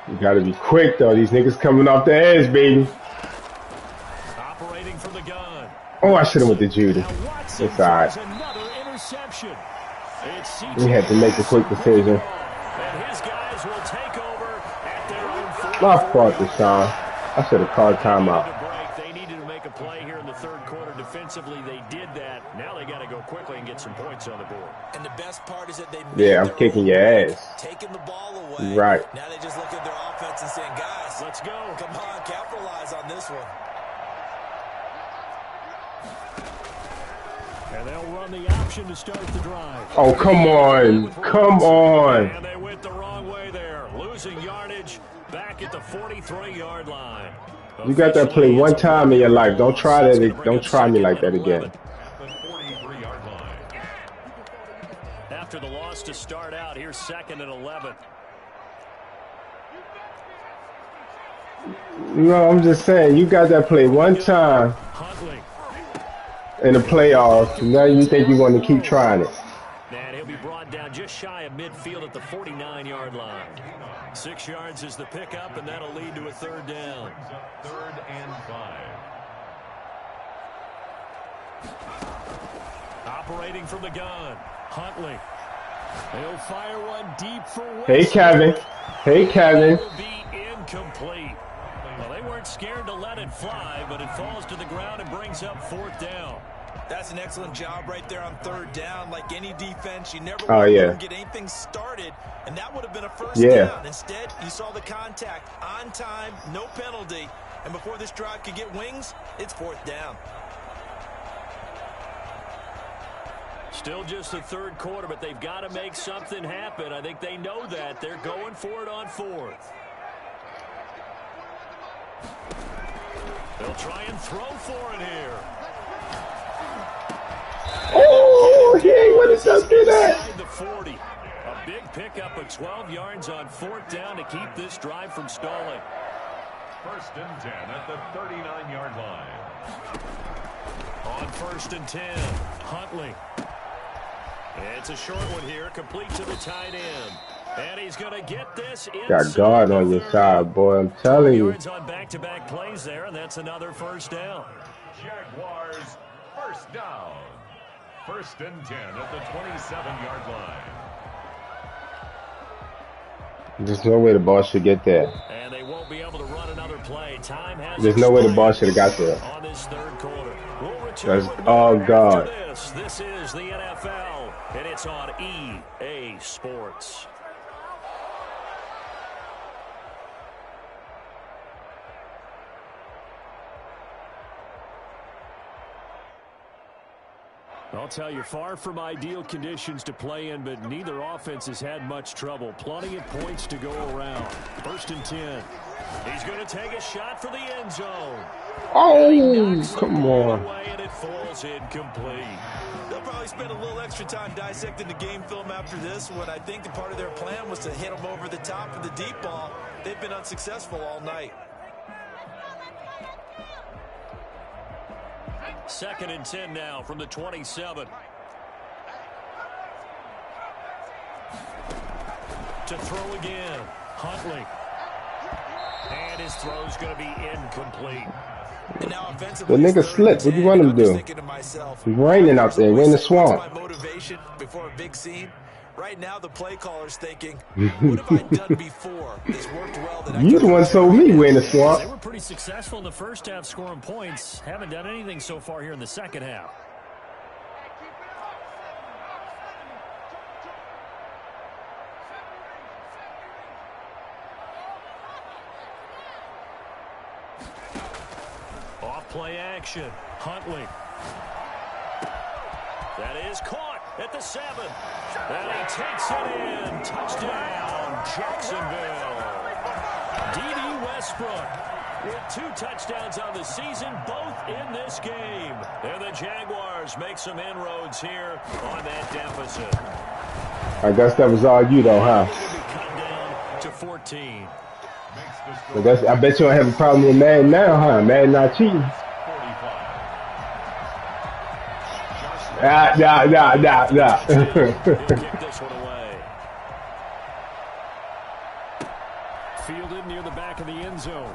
You gotta be quick though. These niggas coming off the edge, baby. Operating from the gun. Oh, I should have went to Judy. It's alright. Another interception. We had to make a quick decision. And his guys will take over at their own 40. My fault, Deshaun. I should have called timeout. They needed to make a play here in the 3rd quarter. Defensively, they did that. Now they got to go quickly and get some points on the board. And the best part is that they Yeah, I'm kicking your ass. taking the ball away. Right. Now they just look at their offense and saying, guys, Let's go. Come on, capitalize on this one. And they'll run the option to start the drive. Oh, come on. Come on. And they went the wrong way there. Losing yardage back at the 43-yard line. You got that play one time in your life. Don't try that. Don't try me like that again. after the loss to start out. Here's 2nd and 11. No, I'm just saying, you got that play one time in the playoffs, and now you think you want to keep trying it. And he'll be brought down just shy of midfield at the 49-yard line. 6 yards is the pickup, and that'll lead to a 3rd down. 3rd and 5. Operating from the gun, Huntley. He'll fire one deep for Wilson. Hey, Kevin. Hey, Kevin. Will be incomplete. Well, they weren't scared to let it fly, but it falls to the ground and brings up 4th down. That's an excellent job right there on 3rd down. Like any defense, you never want to get anything started, and that would have been a 1st down. Instead, you saw the contact on time, no penalty, and before this drive could get wings, it's 4th down. Still just the 3rd quarter, but they've got to make something happen. I think they know that. They're going for it on 4th. They'll try and throw for it here. Oh, he ain't want to touch that. The 40. A big pickup of 12 yards on 4th down to keep this drive from stalling. 1st and 10 at the 39-yard line. On 1st and 10, Huntley. It's a short one here, complete to the tight end. And he's going to get this inside. Got guard on your side, boy. I'm telling you. Yards on back-to-back plays there, and that's another 1st down. Jaguars 1st down. 1st and 10 at the 27-yard line. There's no way the ball should get there. And they won't be able to run another play. Time has There's no way the ball should have got there. On this 3rd quarter. We'll return God. This is the NFL, and it's on EA Sports. I'll tell you, far from ideal conditions to play in, but neither offense has had much trouble. Plenty of points to go around. 1st and 10. He's going to take a shot for the end zone. Oh, come on. And it falls incomplete. They'll probably spend a little extra time dissecting the game film after this one. I think the part of their plan was to hit them over the top of the deep ball. They've been unsuccessful all night. 2nd and 10 now from the 27. To throw again, Huntley. And his throw's going to be incomplete. And now offensively, the nigga slipped. What do you want him to do? It's raining out there. We're in the swamp. My motivation before a big scene. Right now, the play caller's thinking, what have I done before? This worked well. That You the one told me we're in the swamp. They were pretty successful in the 1st half scoring points. Haven't done anything so far here in the 2nd half. Off play action. Huntley. That is caught at the 7. And he takes it in. Touchdown, Jacksonville. D.D. Westbrook with 2 touchdowns on the season, both in this game. And the Jaguars make some inroads here on that deficit. I guess that was all you, though, huh? Cut down to 14. I bet you don't have a problem with Madden now, huh? Madden not cheating. He'll kick this one away. Fielded near the back of the end zone.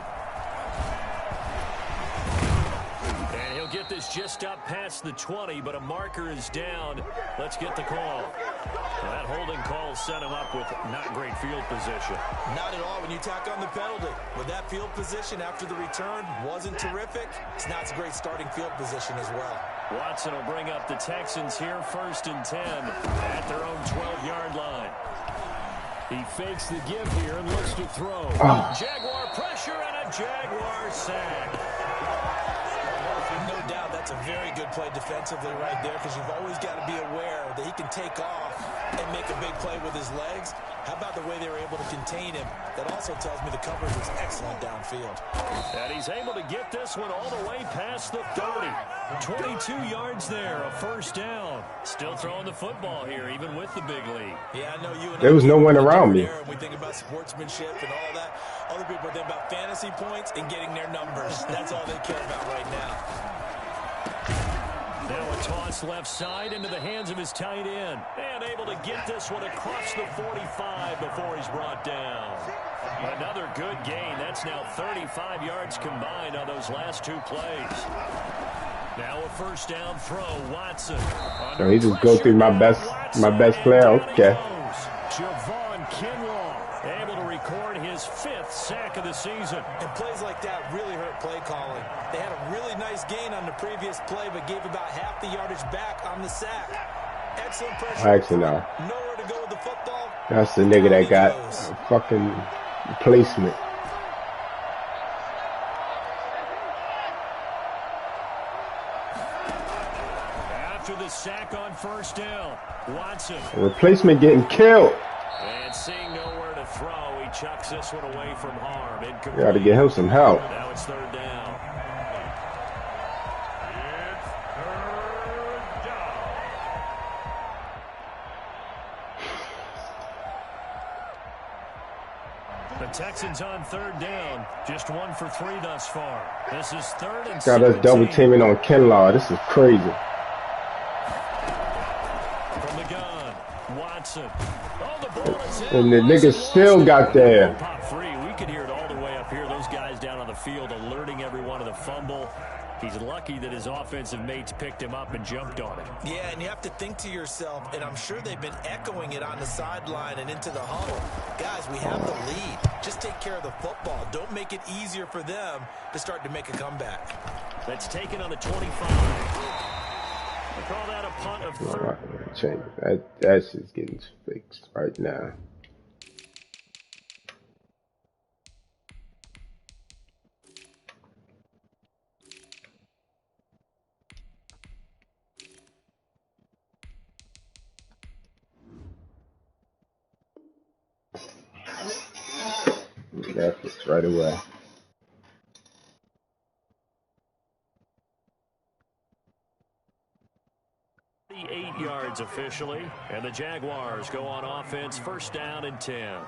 And he'll get this just up past the 20, but a marker is down. Let's get the call. Well, that holding call set him up with not great field position. Not at all when you tack on the penalty. With that field position after the return wasn't terrific, it's not a great starting field position as well. Watson will bring up the Texans here 1st and 10 at their own 12-yard line. He fakes the give here and looks to throw. Jaguar pressure and a Jaguar sack. No doubt that's a very good play defensively right there, because you've always got to be aware that he can take off and make a big play with his legs. How about the way they were able to contain him? That also tells me the coverage was excellent downfield. And he's able to get this one all the way past the 30. 22 yards there, a first down. Still throwing the football here, even with the big lead. Yeah, I know you and there was no one around me. We think about sportsmanship and all that. Other people think about fantasy points and getting their numbers. That's all they care about right now. Now a toss left side into the hands of his tight end. And able to get this one across the 45 before he's brought down. Another good gain. That's now 35 yards combined on those last two plays. Now a first down throw, Watson. So he just go through my best player. Okay. Javon Kinlaw able to record his 5th sack of the season. And plays like that really hurt play calling. They had a really nice gain on the previous play, but gave about half the yardage back on the sack. Excellent pressure. Actually, no. Nowhere to go with the football. That's the nigga that got a fucking replacement. After the sack on first down, Watson. A replacement getting killed. And seeing nowhere to throw, he chucks this one away from harm. You got to get him some help. Now it's third down. It's third down. The Texans on third down, just 1 for 3 thus far. This is 3rd and 17. Got us double teaming on Kinlaw. This is crazy. From the gun, Watson. Oh, the ball is in. And the nigga still got there. Pop free. We could hear it all the way up here. Those guys down on the field alerting everyone of the fumble. He's lucky that his offensive mates picked him up and jumped on him. Yeah, and you have to think to yourself, and I'm sure they've been echoing it on the sideline and into the huddle. Guys, we have the lead. Just take care of the football. Don't make it easier for them to start to make a comeback. That's taken on the 25. They call that a punt of 30. That's just getting fixed right now. That fixed right away. 8 yards officially, and the Jaguars go on offense, first down and 10.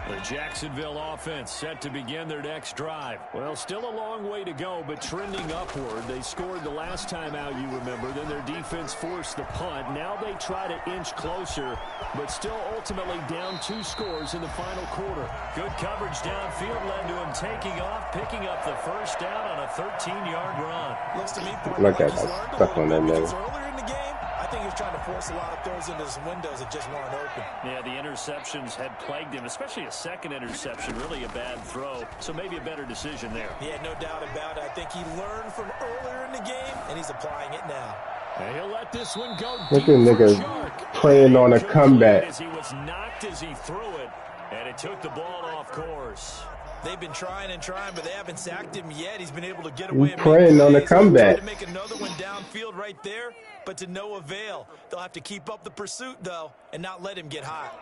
The Jacksonville offense set to begin their next drive. Well, still a long way to go, but trending upward. They scored the last time out, you remember. Then their defense forced the punt. Now they try to inch closer, but still ultimately down 2 scores in the final quarter. Good coverage downfield led to him taking off, picking up the first down on a 13-yard run. Looks to me, Look at that stuff on that nigga. Earlier in the game, I think he was trying to force a lot of throws into some windows that just weren't open. Yeah, the interceptions had plagued him, especially a second interception, really a bad throw. So maybe a better decision there. Yeah, no doubt about it. I think he learned from earlier in the game, and he's applying it now. And he'll let this one go Look deep at nigga playing on a comeback. as he was knocked as he threw it, and it took the ball off course. They've been trying and trying, but they haven't sacked him yet. He's been able to get away. He's praying on the comeback. To make another one downfield right there, but to no avail. They'll have to keep up the pursuit, though, and not let him get hot.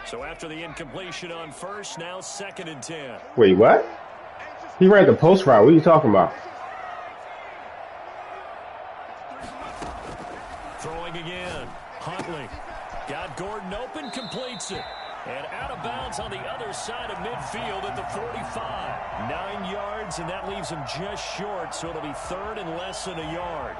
So after the incompletion on first, now 2nd and 10. Wait, what? He ran the post route. What are you talking about? Throwing again. Huntley. Got Gordon open, completes it. And out of bounds on the other side of midfield at the 45. 9 yards, and that leaves him just short, so it'll be 3rd and less than a yard.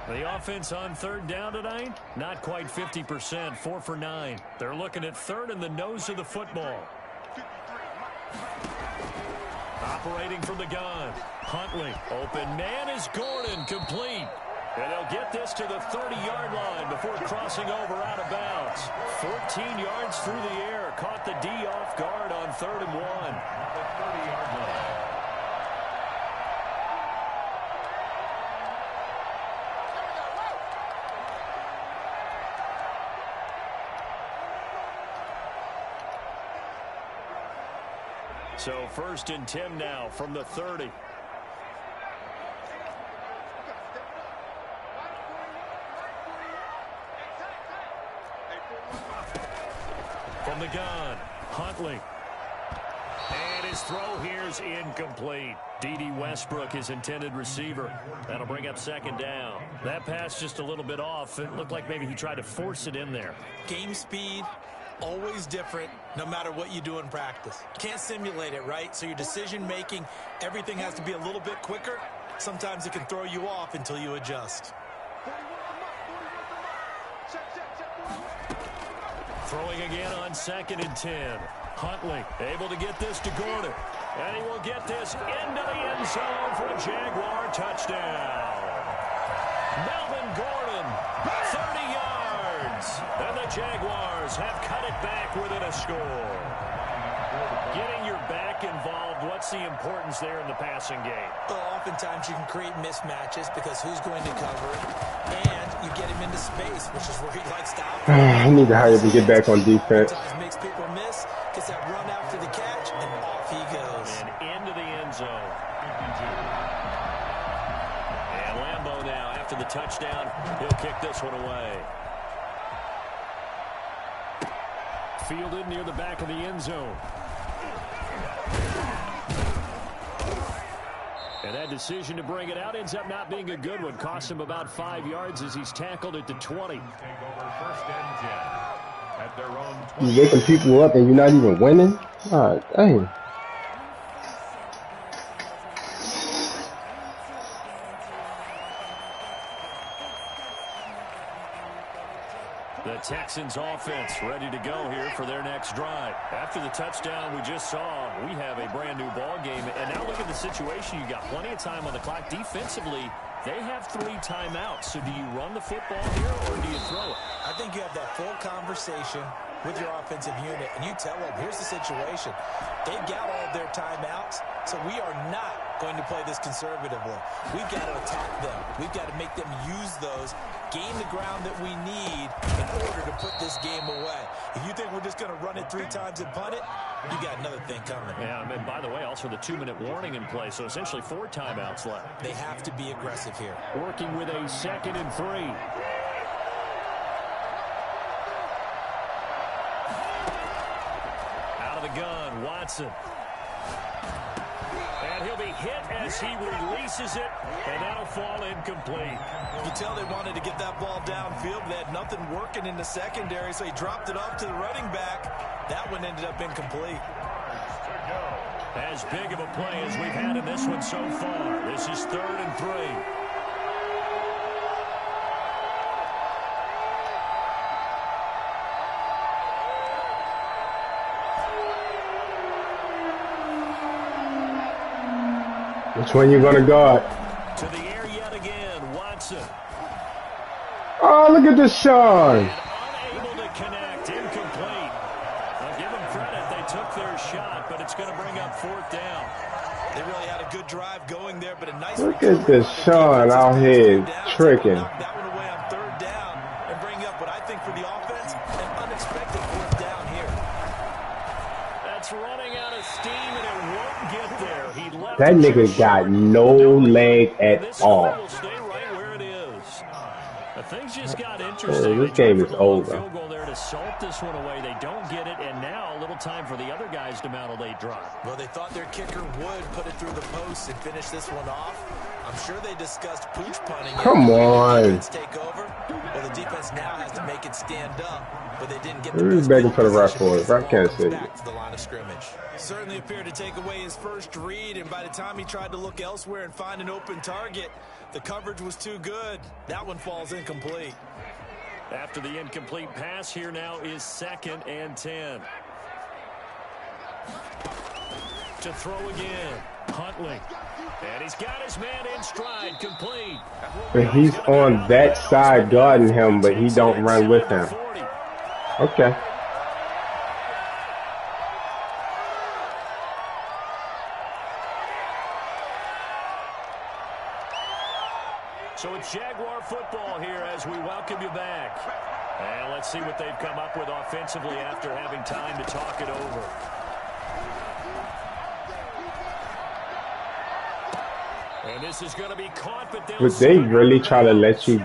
The offense on 3rd down tonight, not quite 50%, 4 for 9. They're looking at 3rd in the nose of the football. Operating from the gun. Huntley. Open man is Gordon. Complete. And they'll get this to the 30-yard line before crossing over out of bounds. 14 yards through the air. Caught the D off guard on 3rd and 1. At the 30-yard line. So 1st and 10 now from the 30. From the gun, Huntley. And his throw here is incomplete. D.D. Westbrook, his intended receiver. That'll bring up 2nd down. That pass just a little bit off. It looked like maybe he tried to force it in there. Game speed, always different, no matter what you do in practice. Can't simulate it, right? So your decision-making, everything has to be a little bit quicker. Sometimes it can throw you off until you adjust. Throwing again on 2nd and 10. Huntley able to get this to Gordon. And he will get this into the end zone for a Jaguar touchdown. Melvin Gordon, 30 yards. And the Jaguars have cut it back within a score. Getting your back involved, what's the importance there in the passing game? Well, oftentimes you can create mismatches because who's going to cover it, and you get him into space, which is where he likes to operate. I need to hurry up and get back on defense. Makes people miss, gets that run after the catch, and off he goes. And into the end zone. And Lambeau now, after the touchdown, he'll kick this one away. Fielded near the back of the end zone. And that decision to bring it out ends up not being a good one. Cost him about 5 yards as he's tackled at the 20. Take over 1st and 10 at their own 20. You waking people up and you're not even winning? God dang. The Texans offense ready to go here for their next drive. After the touchdown we just saw, we have a brand new ball game. And now look at the situation. You got plenty of time on the clock. Defensively, they have 3 timeouts. So do you run the football here or do you throw it? I think you have that full conversation with your offensive unit, and you tell them, here's the situation. They've got all of their timeouts, so we are not going to play this conservatively. We've got to attack them. We've got to make them use those, gain the ground that we need in order to put this game away. If you think we're just going to run it 3 times and punt it, you got another thing coming. Yeah, and by the way, also the 2-minute warning in play, so essentially 4 timeouts left. They have to be aggressive here. Working with a 2nd and 3. Gun, Watson. And he'll be hit as he releases it, and that'll fall incomplete. You can tell they wanted to get that ball downfield. They had nothing working in the secondary, so he dropped it off to the running back. That one ended up incomplete. As big of a play as we've had in this one so far. This is 3rd and 3. Which one you gonna guard? To the air yet again, Watson. Oh, look at this Sean. Unable to connect, incomplete. I'll give them credit, they took their shot, but it's going to bring up 4th down. They really had a good drive going there, but a nice. Look at this Sean out here tricking. That one away on 3rd down and bring up what I think for the offense, an unexpected 4th down here. That's running out of steam, and it won't get there. That nigga got no leg at all. Things just got interesting. This game is over. Field goal there to salt this one away. They don't get it, and now a little time for the other guys to mount a late drive. Well, they thought their kicker would put it through the post and finish this one off. I'm sure they discussed pooch punting. Come on. Take over. Well, the defense now has to make it stand up, but they didn't get the Who's begging for the ref for it? Ref can't see. Back to the line of scrimmage. Certainly appeared to take away his first read, and by the time he tried to look elsewhere and find an open target, the coverage was too good. That one falls incomplete. After the incomplete pass, here now is 2nd and 10. To throw again, Huntley. And he's got his man in stride, complete. But he's on that side guarding him, but he don't run with him. Okay. So it's Jaguar football here as we welcome you back. And let's see what they've come up with offensively after having time to talk it over. And this is going to be caught, but But they really try to let you.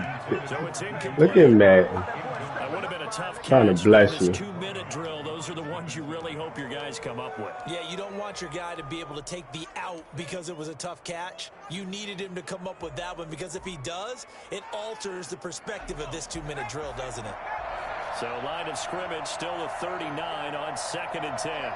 So it's incomplete. Look at Madden. That would have been a tough Trying to catch. bless This you. 2-minute drill, those are the ones you really hope your guys come up with. Yeah, you don't want your guy to be able to take the out because it was a tough catch. You needed him to come up with that one because if he does, it alters the perspective of this 2-minute drill, doesn't it? So line of scrimmage still a 39 on 2nd and 10.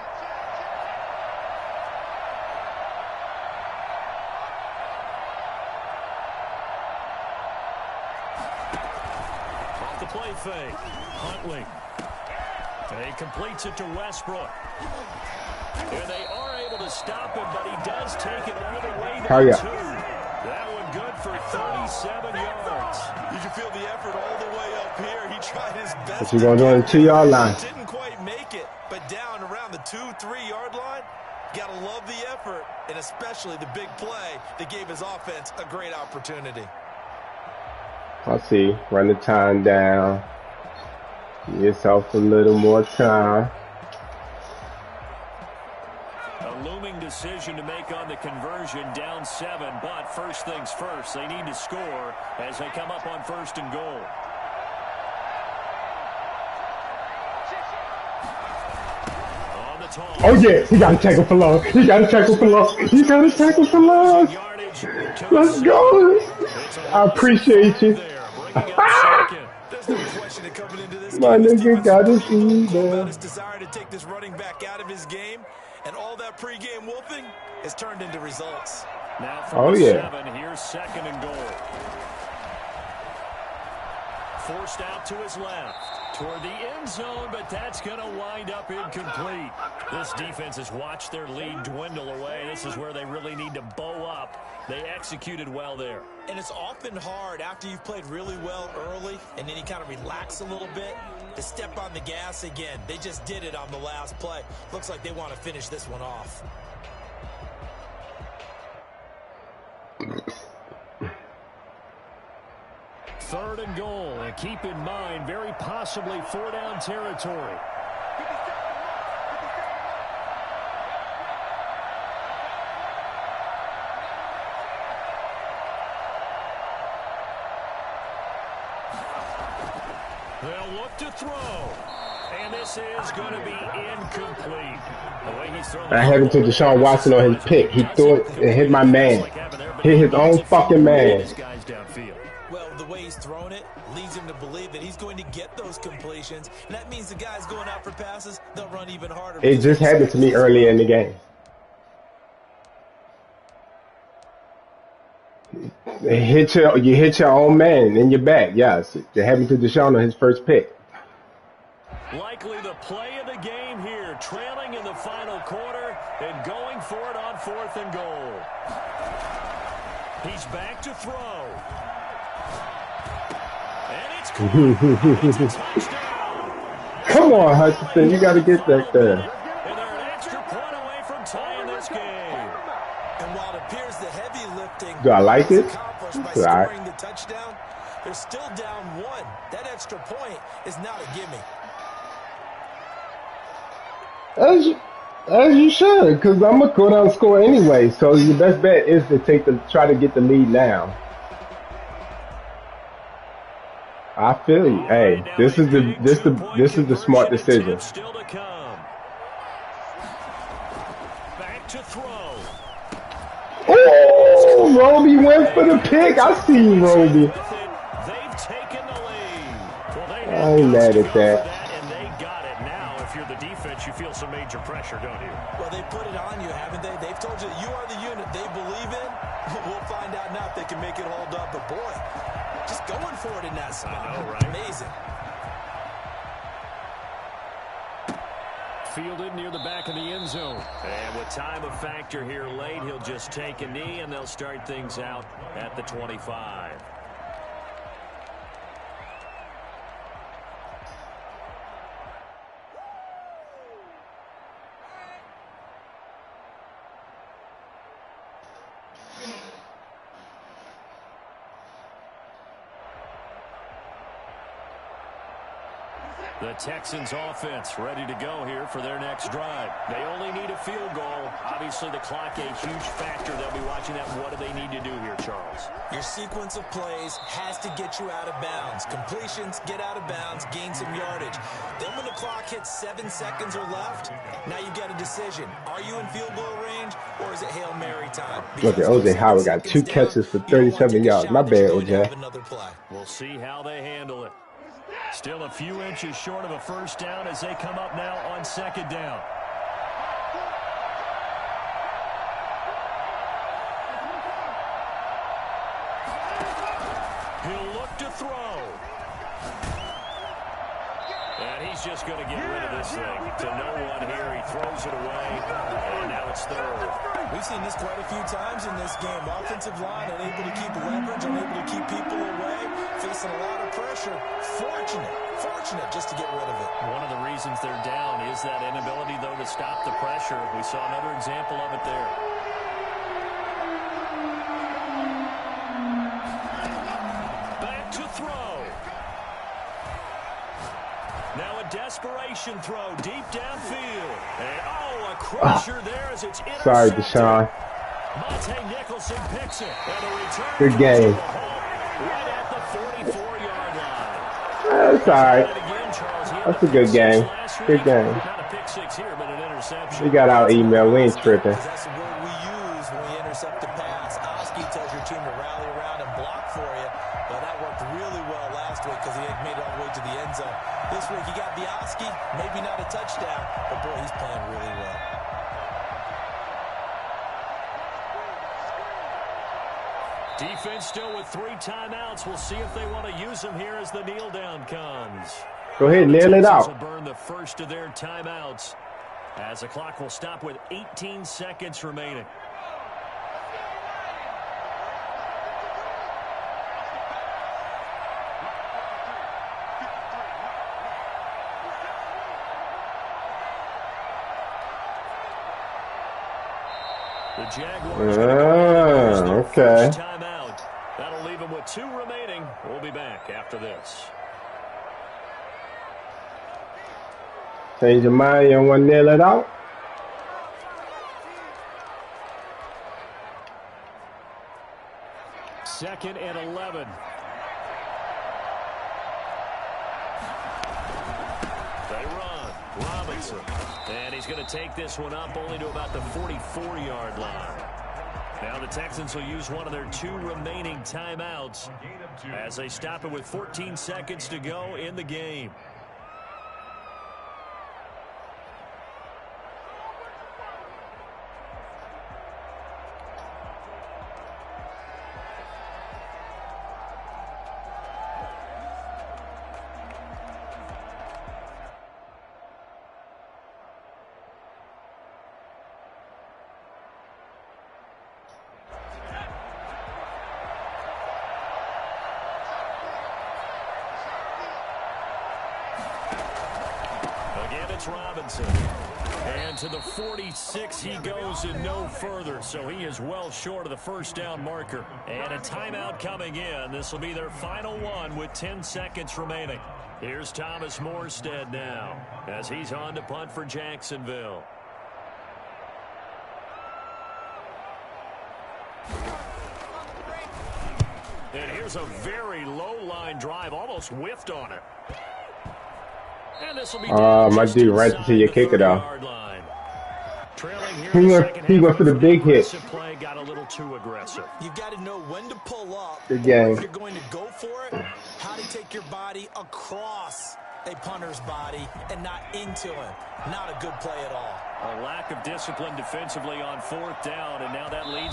Off the play fake. Huntley. He completes it to Westbrook. And they are able to stop him, but he does take it all the way to 2. That one good for 37 yards. You can feel the effort all the way up here. He tried his best. What you going to do on the 2-yard line? Didn't quite make it, but down around the 2-3-yard line, got to love the effort, and especially the big play that gave his offense a great opportunity. I'll see. Run the time down. Give yourself a little more time. A looming decision to make on the conversion, down 7, but first things first, they need to score as they come up on 1st and goal. On the toss. Oh yeah, he got to tackle for loss. He got to tackle for loss. He got to tackle for loss. Let's go. I appreciate you. There's no question that coming into this My game, nigga got his about his desire to take this running back out of his game, and all that pregame wolfing has turned into results. Now from 7, here's 2nd and goal. Forced out to his left, toward the end zone, but that's going to wind up incomplete. This defense has watched their lead dwindle away. This is where they really need to bow up. They executed well there. And it's often hard after you've played really well early and then you kind of relax a little bit to step on the gas again. They just did it on the last play. Looks like they want to finish this one off. Third and goal, and keep in mind, very possibly 4-down territory. They'll look to throw, and this is going to be incomplete. The way he's thrown. I had it to Deshaun Watson on his pick. He threw it and hit my man. Hit his own fucking man. Well, the way he's thrown it leads him to believe that he's going to get those completions. And that means the guys going out for passes, they'll run even harder. It just happened to me earlier in the game. You hit your own man in your back. Yes, it happened to Deshaun on his first pick. Likely the play of the game here, trailing in the final quarter and going for it on 4th and goal. He's back to throw. And it's caught. It's a touchdown. Come on, Hutchinson, you got to get that there. And they're an extra point away from tying this game. And while it appears the heavy lifting Do I like it? by scoring the touchdown, they're still down 1. That extra point is not a gimme. As you should, because I'm gonna go down and score anyway. So your best bet is to try to get the lead now. I feel you. Hey, this is the smart decision. Still to come. Back to throw. Oh, Roby went for the pick. I see Roby. They've taken the lead. I ain't mad at that. And they got it. Now, if you're the defense, you feel some major pressure, don't you? Well, they put it on you, haven't they? They've told you that you are the unit they believe in. We'll find out now if they can make it hold up. But boy, just going for it in that spot. I know, right? Amazing. Fielded near the back of the end zone. And with time a factor here late, he'll just take a knee, and they'll start things out at the 25. The Texans offense ready to go here for their next drive. They only need a field goal. Obviously, the clock a huge factor. They'll be watching that. What do they need to do here, Charles? Your sequence of plays has to get you out of bounds. Completions, get out of bounds, gain some yardage. Then when the clock hits 7 seconds or left, now you've got a decision. Are you in field goal range, or is it Hail Mary time? Look at O.J. Howard got 2 catches for 37 yards. My bad, O.J. We'll see how they handle it. Still a few inches short of a first down as they come up now on second down. He'll look to throw. And he's just going to get rid of this thing. To no one here. He throws it away. And now it's third. We've seen this quite a few times in this game. Offensive line unable to keep leverage, unable to keep people away, facing a lot of pressure. Fortunate just to get rid of it. One of the reasons they're down is that inability, though, to stop the pressure. We saw another example of it there. Back to throw. Now a desperation throw deep downfield. And, a crusher there as it's intercepted. Sorry, Deshaun. Monte Nicholson picks it. And a return Good game. right at the 44-yard line. That's all right. That's a good game. Good game. Not a pick six here, but an interception. We got our email. We ain't tripping. That's the word we use when we intercept a pass. Oski tells your team to rally around and block for you. But that worked really well last week because he made it all the way to the end zone. This week he got the Oski, maybe not a touchdown, but boy, he's playing really well. Defense still with 3 timeouts. We'll see if they want to use them here as the kneel down comes. Go ahead, nail it out. Will burn the first of their timeouts as the clock will stop with 18 seconds remaining. The Jaguars okay. timeout. That'll leave them with 2 remaining. We'll be back after this. Change your mind. You don't want to nail it out? Second and 11. They run. Robinson. And he's going to take this one up only to about the 44-yard line. Now the Texans will use one of their 2 remaining timeouts as they stop it with 14 seconds to go in the game. Robinson. And to the 46 he goes and no further, so he is well short of the first down marker. And a timeout coming in. This will be their final one with 10 seconds remaining. Here's Thomas Morstead now as he's on to punt for Jacksonville. And here's a very low line drive, almost whiffed on it. My dude right into your kicker though. He went for the big hit. Play got a little too aggressive. You've got to know when to pull up. Good game. If you're going to go for it, how to take your body across a punter's body and not into him. Not a good play at all. A lack of discipline defensively on 4th down, and now that leads